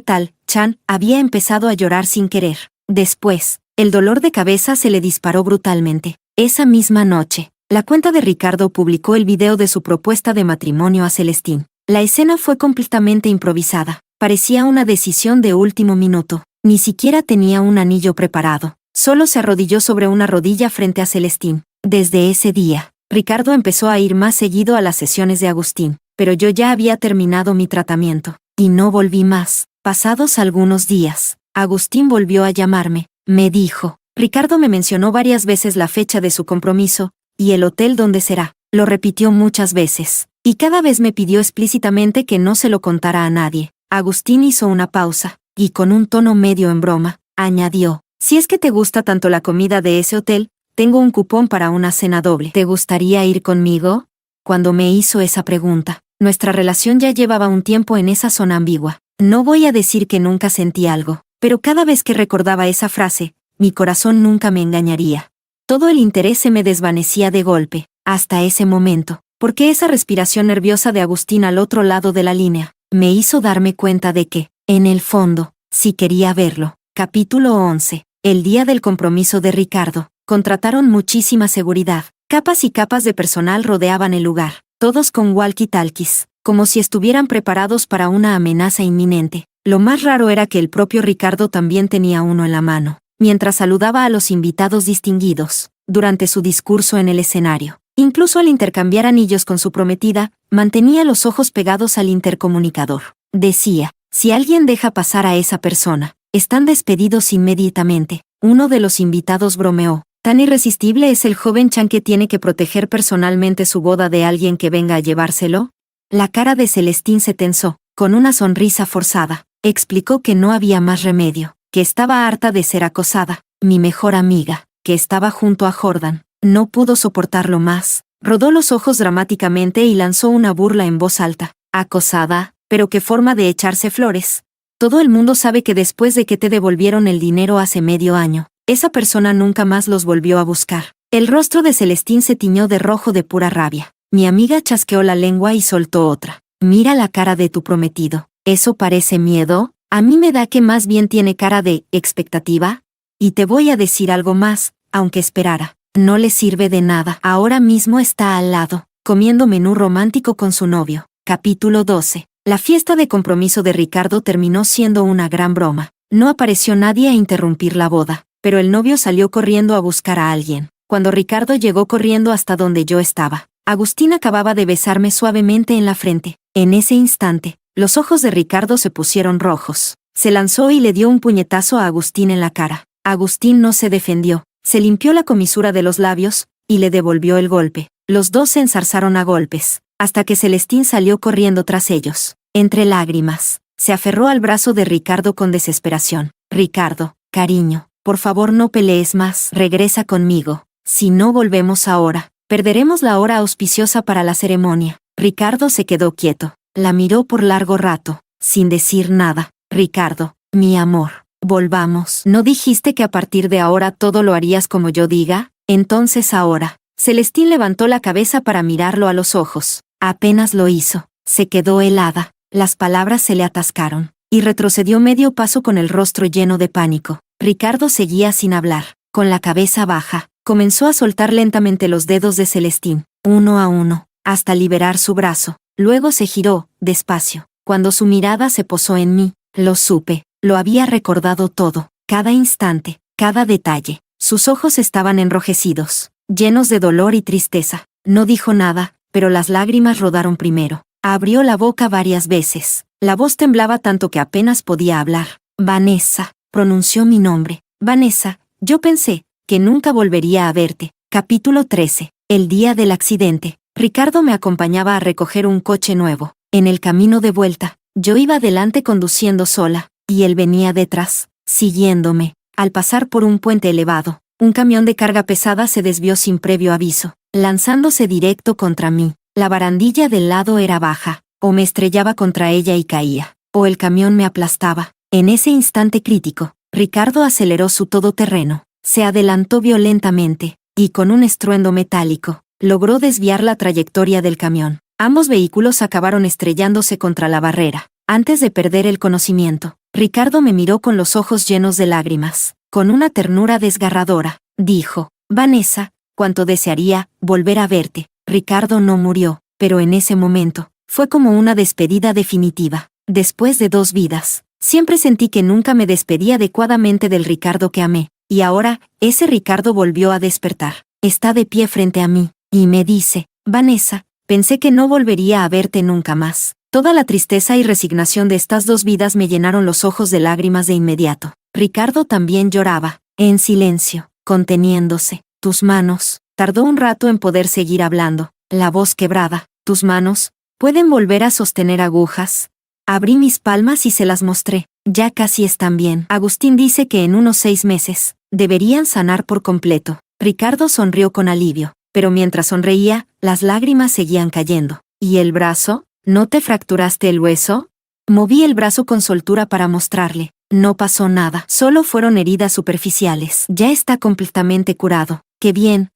tal Chan había empezado a llorar sin querer. Después, el dolor de cabeza se le disparó brutalmente. Esa misma noche, la cuenta de Ricardo publicó el video de su propuesta de matrimonio a Celestín. La escena fue completamente improvisada. Parecía una decisión de último minuto. Ni siquiera tenía un anillo preparado. Solo se arrodilló sobre una rodilla frente a Celestín. Desde ese día, Ricardo empezó a ir más seguido a las sesiones de Agustín, pero yo ya había terminado mi tratamiento, y no volví más. Pasados algunos días, Agustín volvió a llamarme. Me dijo, Ricardo me mencionó varias veces la fecha de su compromiso, y el hotel donde será. Lo repitió muchas veces, y cada vez me pidió explícitamente que no se lo contara a nadie. Agustín hizo una pausa, y con un tono medio en broma, añadió, si es que te gusta tanto la comida de ese hotel, tengo un cupón para una cena doble. ¿Te gustaría ir conmigo? Cuando me hizo esa pregunta, Nuestra relación ya llevaba un tiempo en esa zona ambigua. No voy a decir que nunca sentí algo, pero cada vez que recordaba esa frase, mi corazón nunca me engañaría. Todo el interés se me desvanecía de golpe, hasta ese momento, porque esa respiración nerviosa de Agustín al otro lado de la línea, me hizo darme cuenta de que, en el fondo, sí quería verlo. Capítulo 11. El día del compromiso de Ricardo. Contrataron muchísima seguridad. Capas y capas de personal rodeaban el lugar, todos con walkie-talkies, como si estuvieran preparados para una amenaza inminente. Lo más raro era que el propio Ricardo también tenía uno en la mano, mientras saludaba a los invitados distinguidos, durante su discurso en el escenario. Incluso al intercambiar anillos con su prometida, mantenía los ojos pegados al intercomunicador. Decía, si alguien deja pasar a esa persona, están despedidos inmediatamente. Uno de los invitados bromeó, tan irresistible es el joven Chan que tiene que proteger personalmente su boda de alguien que venga a llevárselo. La cara de Celestín se tensó, con una sonrisa forzada. Explicó que no había más remedio, que estaba harta de ser acosada. Mi mejor amiga, que estaba junto a Jordan, no pudo soportarlo más. Rodó los ojos dramáticamente y lanzó una burla en voz alta. ¿Acosada? ¿Pero qué forma de echarse flores? Todo el mundo sabe que después de que te devolvieron el dinero hace medio año, esa persona nunca más los volvió a buscar. El rostro de Celestín se tiñó de rojo de pura rabia. Mi amiga chasqueó la lengua y soltó otra. Mira la cara de tu prometido. ¿Eso parece miedo? A mí me da que más bien tiene cara de expectativa. Y te voy a decir algo más, aunque esperara. No le sirve de nada. Ahora mismo está al lado, comiendo menú romántico con su novio. Capítulo 12. La fiesta de compromiso de Ricardo terminó siendo una gran broma. No apareció nadie a interrumpir la boda, pero el novio salió corriendo a buscar a alguien. Cuando Ricardo llegó corriendo hasta donde yo estaba, Agustín acababa de besarme suavemente en la frente. En ese instante, los ojos de Ricardo se pusieron rojos. Se lanzó y le dio un puñetazo a Agustín en la cara. Agustín no se defendió, se limpió la comisura de los labios, y le devolvió el golpe. Los dos se enzarzaron a golpes, hasta que Celestín salió corriendo tras ellos. Entre lágrimas, se aferró al brazo de Ricardo con desesperación. Ricardo, cariño, por favor no pelees más. Regresa conmigo. Si no volvemos ahora, perderemos la hora auspiciosa para la ceremonia. Ricardo se quedó quieto. La miró por largo rato, sin decir nada. Ricardo, mi amor, volvamos. ¿No dijiste que a partir de ahora todo lo harías como yo diga? Entonces ahora. Celestín levantó la cabeza para mirarlo a los ojos. Apenas lo hizo. Se quedó helada. Las palabras se le atascaron, y retrocedió medio paso con el rostro lleno de pánico. Ricardo seguía sin hablar, con la cabeza baja. Comenzó a soltar lentamente los dedos de Celestín, uno a uno, hasta liberar su brazo. Luego se giró, despacio. Cuando su mirada se posó en mí, lo supe, lo había recordado todo, cada instante, cada detalle. Sus ojos estaban enrojecidos, llenos de dolor y tristeza. No dijo nada, pero las lágrimas rodaron primero. Abrió la boca varias veces. La voz temblaba tanto que apenas podía hablar. Vanessa, pronunció mi nombre. Vanessa, yo pensé que nunca volvería a verte. Capítulo 13. El día del accidente. Ricardo me acompañaba a recoger un coche nuevo. En el camino de vuelta, yo iba adelante conduciendo sola, y él venía detrás, siguiéndome. Al pasar por un puente elevado, un camión de carga pesada se desvió sin previo aviso, lanzándose directo contra mí. La barandilla del lado era baja, o me estrellaba contra ella y caía, o el camión me aplastaba. En ese instante crítico, Ricardo aceleró su todoterreno, se adelantó violentamente, y con un estruendo metálico, logró desviar la trayectoria del camión. Ambos vehículos acabaron estrellándose contra la barrera. Antes de perder el conocimiento, Ricardo me miró con los ojos llenos de lágrimas. Con una ternura desgarradora, dijo, Vanessa, cuánto desearía volver a verte. Ricardo no murió, pero en ese momento, fue como una despedida definitiva. Después de 2 vidas, siempre sentí que nunca me despedí adecuadamente del Ricardo que amé, y ahora, ese Ricardo volvió a despertar. Está de pie frente a mí, y me dice, Vanessa, pensé que no volvería a verte nunca más. Toda la tristeza y resignación de estas 2 vidas me llenaron los ojos de lágrimas de inmediato. Ricardo también lloraba, en silencio, conteniéndose. Tus manos. Tardó un rato en poder seguir hablando, la voz quebrada. Tus manos, ¿pueden volver a sostener agujas? Abrí mis palmas y se las mostré. Ya casi están bien. Agustín dice que en unos 6 meses, deberían sanar por completo. Ricardo sonrió con alivio, pero mientras sonreía, las lágrimas seguían cayendo. ¿Y el brazo? ¿No te fracturaste el hueso? Moví el brazo con soltura para mostrarle. No pasó nada, solo fueron heridas superficiales. Ya está completamente curado. Qué bien,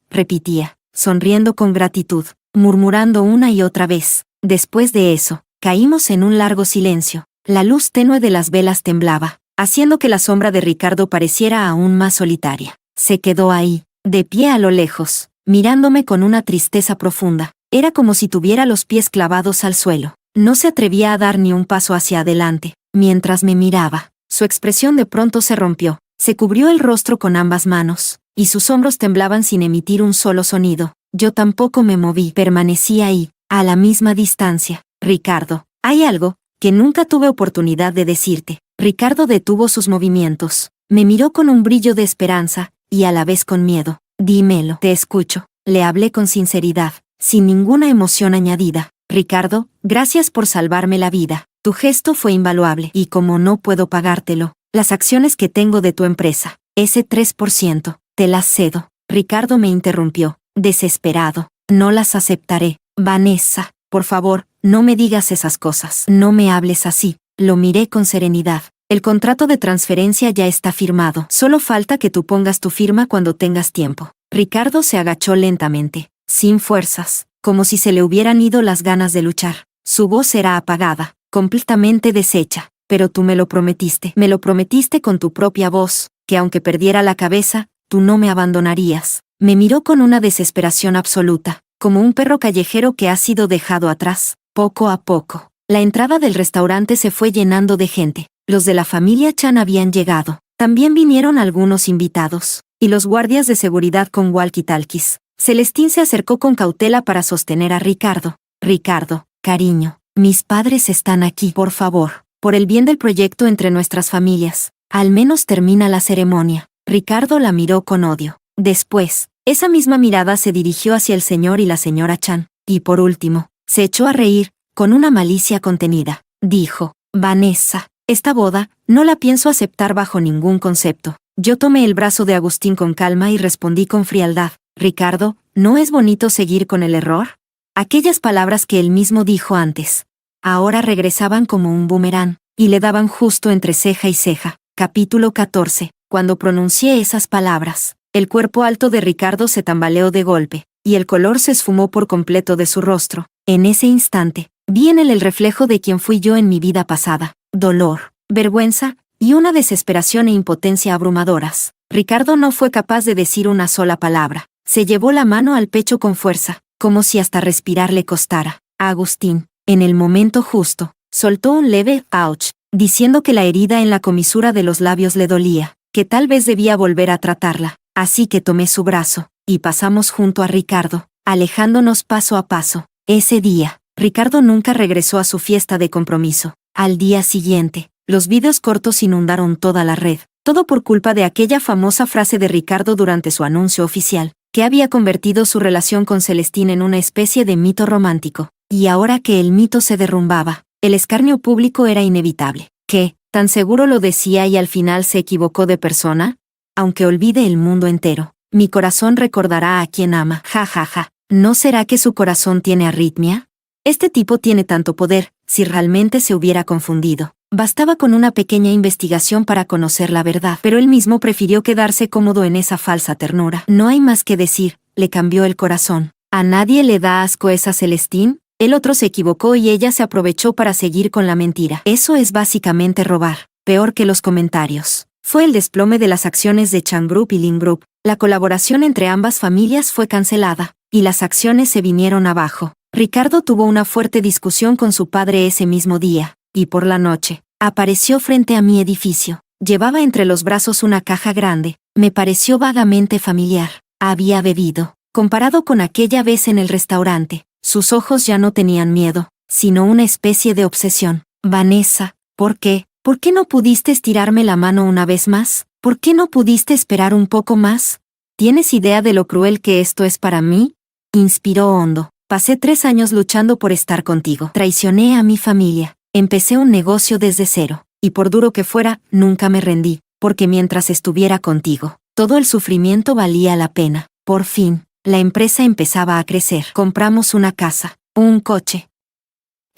repetía, sonriendo con gratitud, murmurando una y otra vez. Después de eso, caímos en un largo silencio. La luz tenue de las velas temblaba, haciendo que la sombra de Ricardo pareciera aún más solitaria. Se quedó ahí, de pie a lo lejos, mirándome con una tristeza profunda. Era como si tuviera los pies clavados al suelo. No se atrevía a dar ni un paso hacia adelante. Mientras me miraba, su expresión de pronto se rompió. Se cubrió el rostro con ambas manos, y sus hombros temblaban sin emitir un solo sonido. Yo tampoco me moví, permanecí ahí, a la misma distancia. Ricardo, hay algo que nunca tuve oportunidad de decirte. Ricardo detuvo sus movimientos. Me miró con un brillo de esperanza, y a la vez con miedo. Dímelo. Te escucho. Le hablé con sinceridad, sin ninguna emoción añadida. Ricardo, gracias por salvarme la vida. Tu gesto fue invaluable, y como no puedo pagártelo, las acciones que tengo de tu empresa, ese 3%, te las cedo. Ricardo me interrumpió, desesperado. No las aceptaré. Vanessa, por favor, no me digas esas cosas. No me hables así. Lo miré con serenidad. El contrato de transferencia ya está firmado. Solo falta que tú pongas tu firma cuando tengas tiempo. Ricardo se agachó lentamente, sin fuerzas, como si se le hubieran ido las ganas de luchar. Su voz era apagada, completamente deshecha. Pero tú me lo prometiste con tu propia voz, que aunque perdiera la cabeza, tú no me abandonarías. Me miró con una desesperación absoluta, como un perro callejero que ha sido dejado atrás. Poco a poco, la entrada del restaurante se fue llenando de gente. Los de la familia Chan habían llegado. También vinieron algunos invitados, y los guardias de seguridad con walkie-talkies. Celestín se acercó con cautela para sostener a Ricardo. Ricardo, cariño, mis padres están aquí, por favor. Por el bien del proyecto entre nuestras familias, al menos termina la ceremonia. Ricardo la miró con odio. Después, esa misma mirada se dirigió hacia el señor y la señora Chan. Y por último, se echó a reír, con una malicia contenida. Dijo, Vanessa, esta boda, no la pienso aceptar bajo ningún concepto. Yo tomé el brazo de Agustín con calma y respondí con frialdad. Ricardo, ¿no es bonito seguir con el error? Aquellas palabras que él mismo dijo antes, ahora regresaban como un boomerang, y le daban justo entre ceja y ceja. Capítulo 14. Cuando pronuncié esas palabras, el cuerpo alto de Ricardo se tambaleó de golpe, y el color se esfumó por completo de su rostro. En ese instante, vi en él el reflejo de quien fui yo en mi vida pasada. Dolor, vergüenza, y una desesperación e impotencia abrumadoras. Ricardo no fue capaz de decir una sola palabra. Se llevó la mano al pecho con fuerza, como si hasta respirar le costara. Agustín, en el momento justo, soltó un leve ouch, diciendo que la herida en la comisura de los labios le dolía, que tal vez debía volver a tratarla. Así que tomé su brazo, y pasamos junto a Ricardo, alejándonos paso a paso. Ese día, Ricardo nunca regresó a su fiesta de compromiso. Al día siguiente, los vídeos cortos inundaron toda la red. Todo por culpa de aquella famosa frase de Ricardo durante su anuncio oficial, que había convertido su relación con Celestín en una especie de mito romántico. Y ahora que el mito se derrumbaba, el escarnio público era inevitable. ¿Qué? ¿Tan seguro lo decía y al final se equivocó de persona? Aunque olvide el mundo entero, mi corazón recordará a quien ama. Ja ja ja. ¿No será que su corazón tiene arritmia? Este tipo tiene tanto poder, si realmente se hubiera confundido. Bastaba con una pequeña investigación para conocer la verdad, pero él mismo prefirió quedarse cómodo en esa falsa ternura. No hay más que decir, le cambió el corazón. ¿A nadie le da asco esa Celestín? El otro se equivocó y ella se aprovechó para seguir con la mentira. Eso es básicamente robar, peor que los comentarios. Fue el desplome de las acciones de Chan Group y Lin Group. La colaboración entre ambas familias fue cancelada, y las acciones se vinieron abajo. Ricardo tuvo una fuerte discusión con su padre ese mismo día. Y por la noche, apareció frente a mi edificio. Llevaba entre los brazos una caja grande. Me pareció vagamente familiar. Había bebido. Comparado con aquella vez en el restaurante, sus ojos ya no tenían miedo, sino una especie de obsesión. Vanessa, ¿por qué? ¿Por qué no pudiste estirarme la mano una vez más? ¿Por qué no pudiste esperar un poco más? ¿Tienes idea de lo cruel que esto es para mí? Inspiró hondo. Pasé 3 años luchando por estar contigo. Traicioné a mi familia. Empecé un negocio desde cero, y por duro que fuera, nunca me rendí, porque mientras estuviera contigo, todo el sufrimiento valía la pena. Por fin, la empresa empezaba a crecer. Compramos una casa, un coche,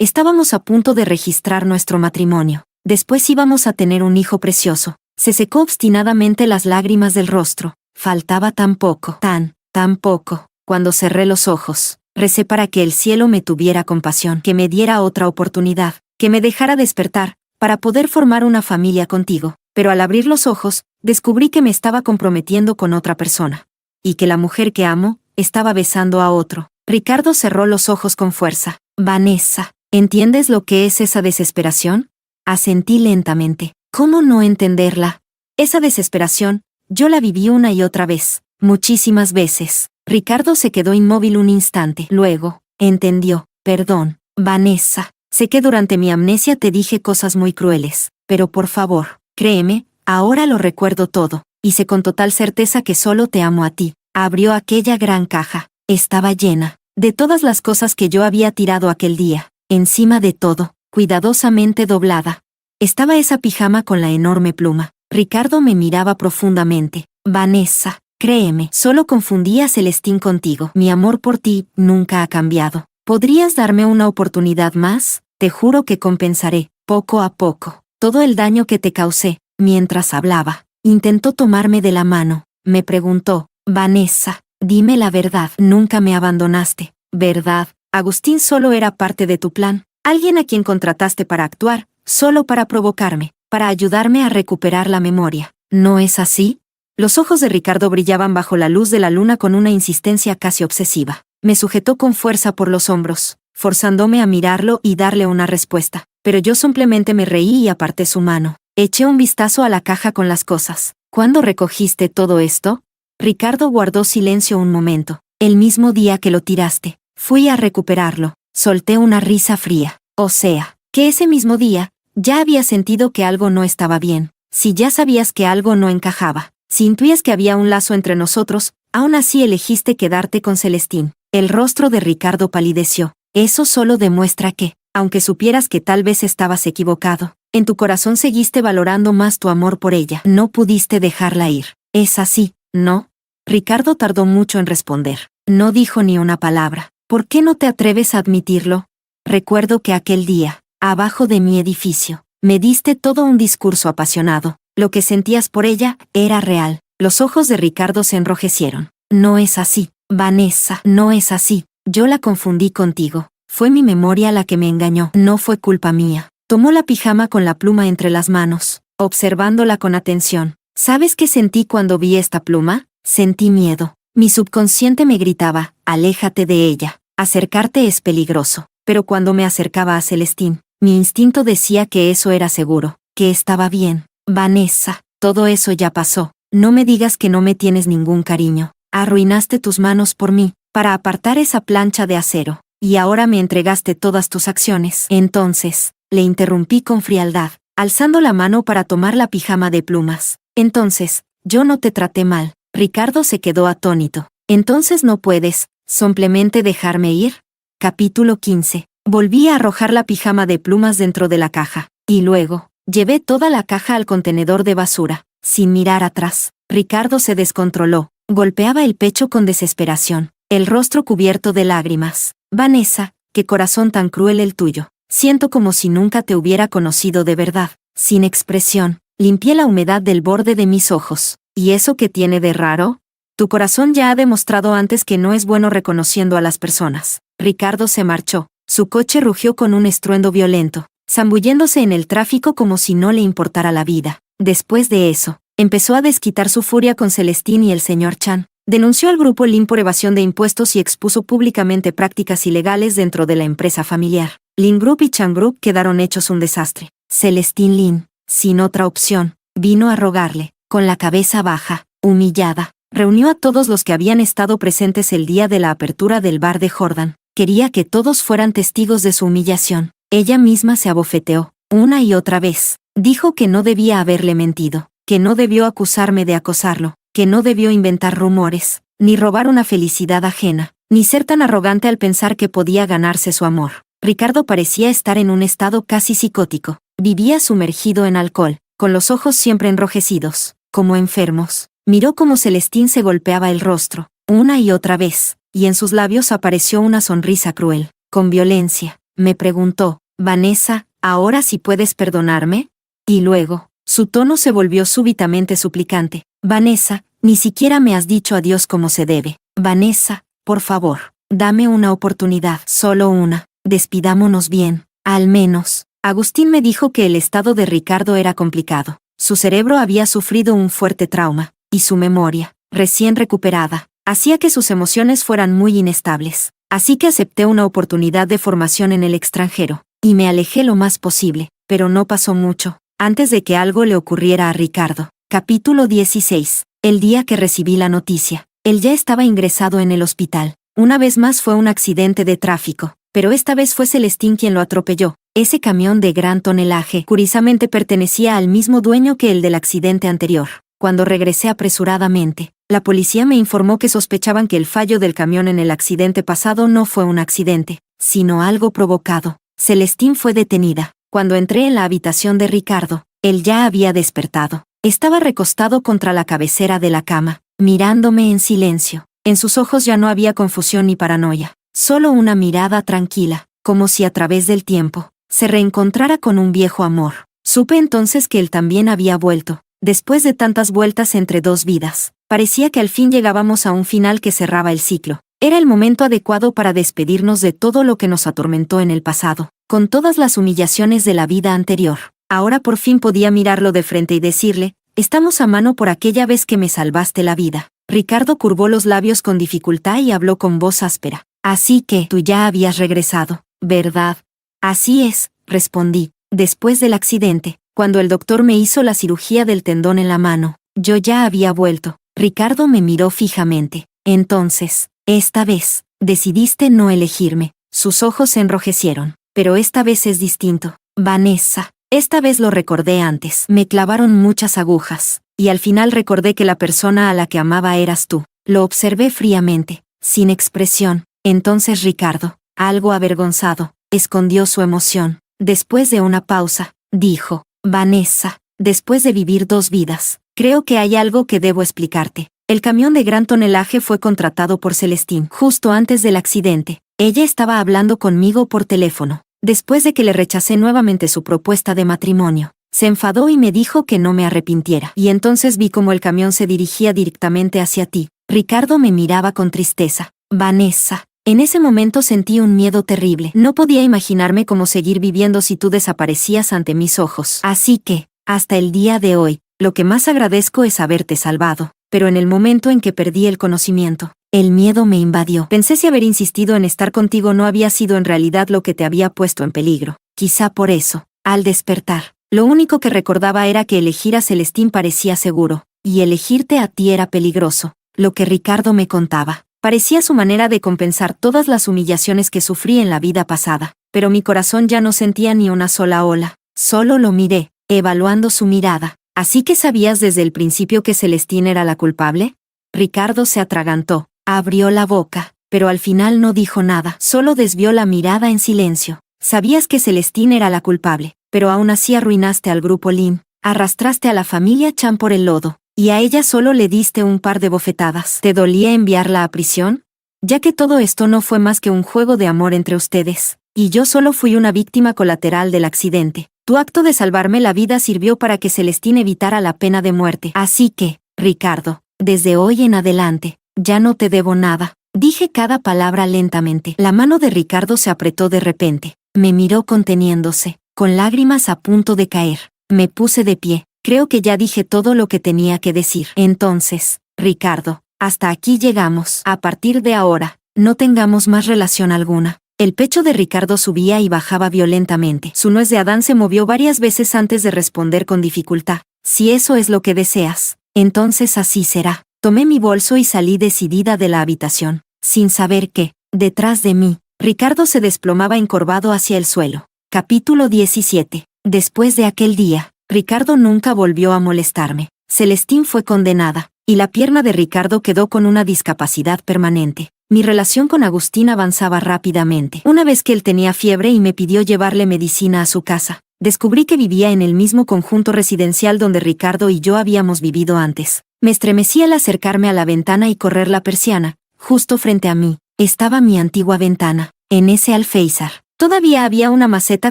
Estábamos a punto de registrar nuestro matrimonio. Después íbamos a tener un hijo precioso. Se secó obstinadamente las lágrimas del rostro. Faltaba tan poco, tan poco. Cuando cerré los ojos, recé para que el cielo me tuviera compasión, que me diera otra oportunidad, que me dejara despertar, para poder formar una familia contigo. Pero al abrir los ojos, descubrí que me estaba comprometiendo con otra persona. Y que la mujer que amo, estaba besando a otro. Ricardo cerró los ojos con fuerza. Vanessa, ¿entiendes lo que es esa desesperación? Asentí lentamente. ¿Cómo no entenderla? Esa desesperación, yo la viví una y otra vez, muchísimas veces. Ricardo se quedó inmóvil un instante. Luego, entendió. Perdón, Vanessa. Sé que durante mi amnesia te dije cosas muy crueles, pero por favor, créeme, ahora lo recuerdo todo. Y sé con total certeza que solo te amo a ti. Abrió aquella gran caja. Estaba llena de todas las cosas que yo había tirado aquel día. Encima de todo, cuidadosamente doblada, estaba esa pijama con la enorme pluma. Ricardo me miraba profundamente. Vanessa, créeme, solo confundí a Celestín contigo. Mi amor por ti nunca ha cambiado. ¿Podrías darme una oportunidad más? Te juro que compensaré, poco a poco, todo el daño que te causé. Mientras hablaba, intentó tomarme de la mano. Me preguntó, Vanessa, dime la verdad. Nunca me abandonaste, ¿verdad? Agustín solo era parte de tu plan. Alguien a quien contrataste para actuar, solo para provocarme, para ayudarme a recuperar la memoria. ¿No es así? Los ojos de Ricardo brillaban bajo la luz de la luna con una insistencia casi obsesiva. Me sujetó con fuerza por los hombros, forzándome a mirarlo y darle una respuesta. Pero yo simplemente me reí y aparté su mano. Eché un vistazo a la caja con las cosas. ¿Cuándo recogiste todo esto? Ricardo guardó silencio un momento. El mismo día que lo tiraste. Fui a recuperarlo. Solté una risa fría. O sea, que ese mismo día, ya había sentido que algo no estaba bien. Si ya sabías que algo no encajaba, si intuías que había un lazo entre nosotros, aún así elegiste quedarte con Celestín. El rostro de Ricardo palideció. Eso solo demuestra que, aunque supieras que tal vez estabas equivocado, en tu corazón seguiste valorando más tu amor por ella. No pudiste dejarla ir. Es así, ¿no? Ricardo tardó mucho en responder. No dijo ni una palabra. ¿Por qué no te atreves a admitirlo? Recuerdo que aquel día, abajo de mi edificio, me diste todo un discurso apasionado. Lo que sentías por ella era real. Los ojos de Ricardo se enrojecieron. No es así, Vanessa, no es así. Yo la confundí contigo. Fue mi memoria la que me engañó. No fue culpa mía. Tomó la pijama con la pluma entre las manos, observándola con atención. ¿Sabes qué sentí cuando vi esta pluma? Sentí miedo. Mi subconsciente me gritaba, aléjate de ella. Acercarte es peligroso. Pero cuando me acercaba a Celestín, mi instinto decía que eso era seguro, que estaba bien. Vanessa, todo eso ya pasó. No me digas que no me tienes ningún cariño. Arruinaste tus manos por mí, para apartar esa plancha de acero, y ahora me entregaste todas tus acciones. Entonces, le interrumpí con frialdad, alzando la mano para tomar la pijama de plumas. Entonces, yo no te traté mal. Ricardo se quedó atónito. Entonces no puedes, simplemente dejarme ir. Capítulo 15. Volví a arrojar la pijama de plumas dentro de la caja, y luego, llevé toda la caja al contenedor de basura, sin mirar atrás. Ricardo se descontroló, golpeaba el pecho con desesperación, el rostro cubierto de lágrimas. Vanessa, qué corazón tan cruel el tuyo. Siento como si nunca te hubiera conocido de verdad. Sin expresión, limpié la humedad del borde de mis ojos. ¿Y eso qué tiene de raro? Tu corazón ya ha demostrado antes que no es bueno reconociendo a las personas. Ricardo se marchó. Su coche rugió con un estruendo violento, zambulléndose en el tráfico como si no le importara la vida. Después de eso, empezó a desquitar su furia con Celestín y el señor Chan. Denunció al grupo Lin por evasión de impuestos y expuso públicamente prácticas ilegales dentro de la empresa familiar. Lin Group y Chan Group quedaron hechos un desastre. Celestín Lin, sin otra opción, vino a rogarle, con la cabeza baja, humillada. Reunió a todos los que habían estado presentes el día de la apertura del bar de Jordan. Quería que todos fueran testigos de su humillación. Ella misma se abofeteó, una y otra vez. Dijo que no debía haberle mentido, que no debió acusarme de acosarlo, que no debió inventar rumores, ni robar una felicidad ajena, ni ser tan arrogante al pensar que podía ganarse su amor. Ricardo parecía estar en un estado casi psicótico. Vivía sumergido en alcohol, con los ojos siempre enrojecidos, como enfermos. Miró cómo Celestín se golpeaba el rostro, una y otra vez, y en sus labios apareció una sonrisa cruel, con violencia. Me preguntó, Vanessa, ¿ahora sí puedes perdonarme? Y luego, su tono se volvió súbitamente suplicante. Vanessa, ni siquiera me has dicho adiós como se debe. Vanessa, por favor, dame una oportunidad, solo una. Despidámonos bien, al menos. Agustín me dijo que el estado de Ricardo era complicado. Su cerebro había sufrido un fuerte trauma, y su memoria, recién recuperada, hacía que sus emociones fueran muy inestables. Así que acepté una oportunidad de formación en el extranjero, y me alejé lo más posible, pero no pasó mucho, antes de que algo le ocurriera a Ricardo. Capítulo 16. El día que recibí la noticia, él ya estaba ingresado en el hospital. Una vez más fue un accidente de tráfico, pero esta vez fue Celestín quien lo atropelló. Ese camión de gran tonelaje curiosamente pertenecía al mismo dueño que el del accidente anterior. Cuando regresé apresuradamente, la policía me informó que sospechaban que el fallo del camión en el accidente pasado no fue un accidente, sino algo provocado. Celestín fue detenida. Cuando entré en la habitación de Ricardo, él ya había despertado. Estaba recostado contra la cabecera de la cama, mirándome en silencio. En sus ojos ya no había confusión ni paranoia, solo una mirada tranquila, como si a través del tiempo se reencontrara con un viejo amor. Supe entonces que él también había vuelto. Después de tantas vueltas entre dos vidas, parecía que al fin llegábamos a un final que cerraba el ciclo. Era el momento adecuado para despedirnos de todo lo que nos atormentó en el pasado, con todas las humillaciones de la vida anterior. Ahora por fin podía mirarlo de frente y decirle, estamos a mano por aquella vez que me salvaste la vida. Ricardo curvó los labios con dificultad y habló con voz áspera. Así que tú ya habías regresado, ¿verdad? Así es, respondí. Después del accidente, cuando el doctor me hizo la cirugía del tendón en la mano, yo ya había vuelto. Ricardo me miró fijamente. Entonces, esta vez, decidiste no elegirme. Sus ojos se enrojecieron. Pero esta vez es distinto. Vanessa. Esta vez lo recordé antes. Me clavaron muchas agujas, y al final recordé que la persona a la que amaba eras tú. Lo observé fríamente, sin expresión. Entonces Ricardo, algo avergonzado, escondió su emoción. Después de una pausa, dijo, Vanessa, después de vivir dos vidas, creo que hay algo que debo explicarte. El camión de gran tonelaje fue contratado por Celestín justo antes del accidente. Ella estaba hablando conmigo por teléfono. Después de que le rechacé nuevamente su propuesta de matrimonio, se enfadó y me dijo que no me arrepintiera. Y entonces vi cómo el camión se dirigía directamente hacia ti. Ricardo me miraba con tristeza. Vanessa. En ese momento sentí un miedo terrible. No podía imaginarme cómo seguir viviendo si tú desaparecías ante mis ojos. Así que, hasta el día de hoy, lo que más agradezco es haberte salvado. Pero en el momento en que perdí el conocimiento, el miedo me invadió. Pensé si haber insistido en estar contigo no había sido en realidad lo que te había puesto en peligro. Quizá por eso, al despertar, lo único que recordaba era que elegir a Celestín parecía seguro, y elegirte a ti era peligroso. Lo que Ricardo me contaba parecía su manera de compensar todas las humillaciones que sufrí en la vida pasada, pero mi corazón ya no sentía ni una sola ola. Solo lo miré, evaluando su mirada. ¿Así que sabías desde el principio que Celestín era la culpable? Ricardo se atragantó, abrió la boca, pero al final no dijo nada, solo desvió la mirada en silencio. Sabías que Celestín era la culpable, pero aún así arruinaste al grupo Lim, arrastraste a la familia Chan por el lodo, y a ella solo le diste un par de bofetadas. ¿Te dolía enviarla a prisión? Ya que todo esto no fue más que un juego de amor entre ustedes, y yo solo fui una víctima colateral del accidente. Tu acto de salvarme la vida sirvió para que Celestín evitara la pena de muerte. Así que, Ricardo, desde hoy en adelante, ya no te debo nada. Dije cada palabra lentamente. La mano de Ricardo se apretó de repente. Me miró conteniéndose, con lágrimas a punto de caer. Me puse de pie. Creo que ya dije todo lo que tenía que decir. Entonces, Ricardo, hasta aquí llegamos. A partir de ahora, no tengamos más relación alguna. El pecho de Ricardo subía y bajaba violentamente. Su nuez de Adán se movió varias veces antes de responder con dificultad. Si eso es lo que deseas, entonces así será. Tomé mi bolso y salí decidida de la habitación, sin saber que, detrás de mí, Ricardo se desplomaba encorvado hacia el suelo. Capítulo 17. Después de aquel día, Ricardo nunca volvió a molestarme. Celestín fue condenada, y la pierna de Ricardo quedó con una discapacidad permanente. Mi relación con Agustín avanzaba rápidamente. Una vez que él tenía fiebre y me pidió llevarle medicina a su casa, descubrí que vivía en el mismo conjunto residencial donde Ricardo y yo habíamos vivido antes. Me estremecí al acercarme a la ventana y correr la persiana. Justo frente a mí, estaba mi antigua ventana. En ese alféizar, Todavía había una maceta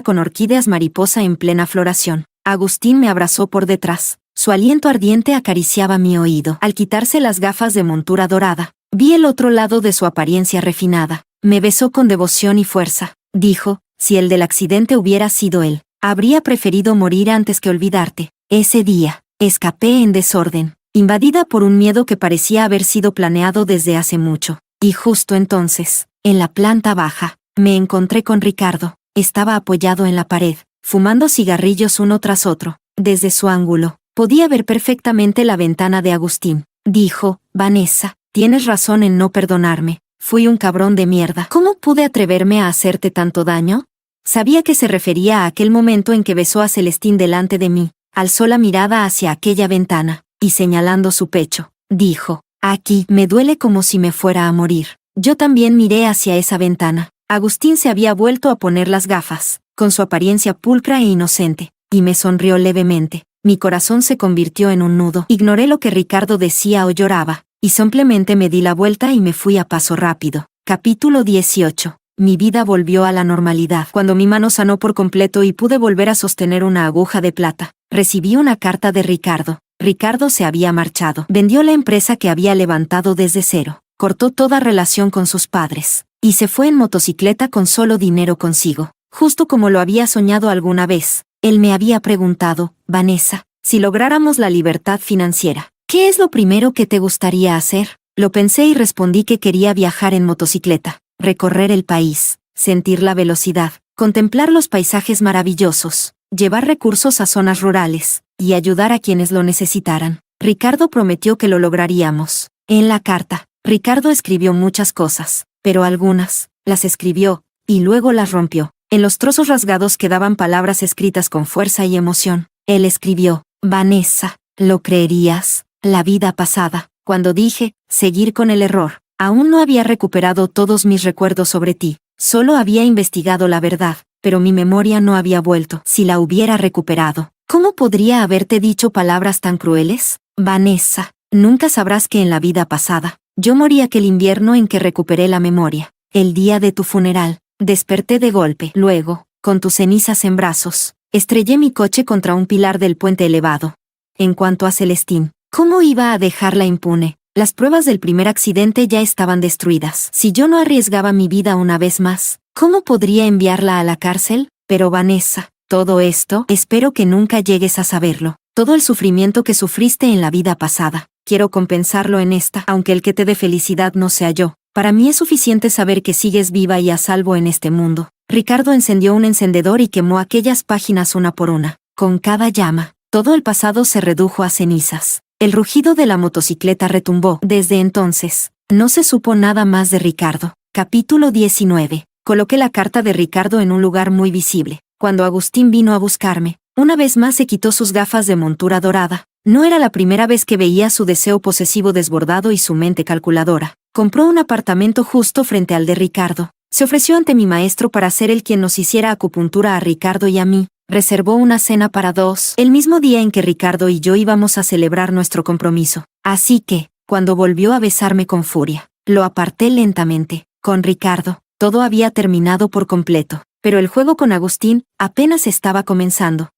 con orquídeas mariposa en plena floración. Agustín me abrazó por detrás. Su aliento ardiente acariciaba mi oído. Al quitarse las gafas de montura dorada, vi el otro lado de su apariencia refinada. Me besó con devoción y fuerza. Dijo, si el del accidente hubiera sido él, habría preferido morir antes que olvidarte. Ese día, escapé en desorden, invadida por un miedo que parecía haber sido planeado desde hace mucho. Y justo entonces, en la planta baja, me encontré con Ricardo. Estaba apoyado en la pared, fumando cigarrillos uno tras otro. Desde su ángulo, podía ver perfectamente la ventana de Agustín. Dijo, Vanessa, tienes razón en no perdonarme. Fui un cabrón de mierda. ¿Cómo pude atreverme a hacerte tanto daño? Sabía que se refería a aquel momento en que besó a Celestín delante de mí. Alzó la mirada hacia aquella ventana, y señalando su pecho, dijo, aquí, me duele como si me fuera a morir. Yo también miré hacia esa ventana. Agustín se había vuelto a poner las gafas, con su apariencia pulcra e inocente, y me sonrió levemente. Mi corazón se convirtió en un nudo. Ignoré lo que Ricardo decía o lloraba, y simplemente me di la vuelta y me fui a paso rápido. Capítulo 18. Mi vida volvió a la normalidad. Cuando mi mano sanó por completo y pude volver a sostener una aguja de plata, recibí una carta de Ricardo. Ricardo se había marchado. Vendió la empresa que había levantado desde cero. Cortó toda relación con sus padres. Y se fue en motocicleta con solo dinero consigo. Justo como lo había soñado alguna vez. Él me había preguntado, Vanessa, si lográramos la libertad financiera, ¿qué es lo primero que te gustaría hacer? Lo pensé y respondí que quería viajar en motocicleta, recorrer el país, sentir la velocidad, contemplar los paisajes maravillosos, llevar recursos a zonas rurales, y ayudar a quienes lo necesitaran. Ricardo prometió que lo lograríamos. En la carta, Ricardo escribió muchas cosas, pero algunas, las escribió, y luego las rompió. En los trozos rasgados quedaban palabras escritas con fuerza y emoción. Él escribió, Vanessa, ¿lo creerías? La vida pasada, cuando dije, seguir con el error, aún no había recuperado todos mis recuerdos sobre ti, solo había investigado la verdad, pero mi memoria no había vuelto. Si la hubiera recuperado, ¿cómo podría haberte dicho palabras tan crueles? Vanessa, nunca sabrás que en la vida pasada, yo morí aquel invierno en que recuperé la memoria, el día de tu funeral. Desperté de golpe. Luego, con tus cenizas en brazos, estrellé mi coche contra un pilar del puente elevado. En cuanto a Celestín, ¿cómo iba a dejarla impune? Las pruebas del primer accidente ya estaban destruidas. Si yo no arriesgaba mi vida una vez más, ¿cómo podría enviarla a la cárcel? Pero Vanessa, todo esto, espero que nunca llegues a saberlo. Todo el sufrimiento que sufriste en la vida pasada, quiero compensarlo en esta, aunque el que te dé felicidad no sea yo. Para mí es suficiente saber que sigues viva y a salvo en este mundo. Ricardo encendió un encendedor y quemó aquellas páginas una por una. Con cada llama, todo el pasado se redujo a cenizas. El rugido de la motocicleta retumbó. Desde entonces, no se supo nada más de Ricardo. Capítulo 19. Coloqué la carta de Ricardo en un lugar muy visible. Cuando Agustín vino a buscarme, una vez más se quitó sus gafas de montura dorada. No era la primera vez que veía su deseo posesivo desbordado y su mente calculadora. Compró un apartamento justo frente al de Ricardo. Se ofreció ante mi maestro para ser el quien nos hiciera acupuntura a Ricardo y a mí. Reservó una cena para dos, el mismo día en que Ricardo y yo íbamos a celebrar nuestro compromiso. Así que, cuando volvió a besarme con furia, lo aparté lentamente. Con Ricardo, todo había terminado por completo. Pero el juego con Agustín apenas estaba comenzando.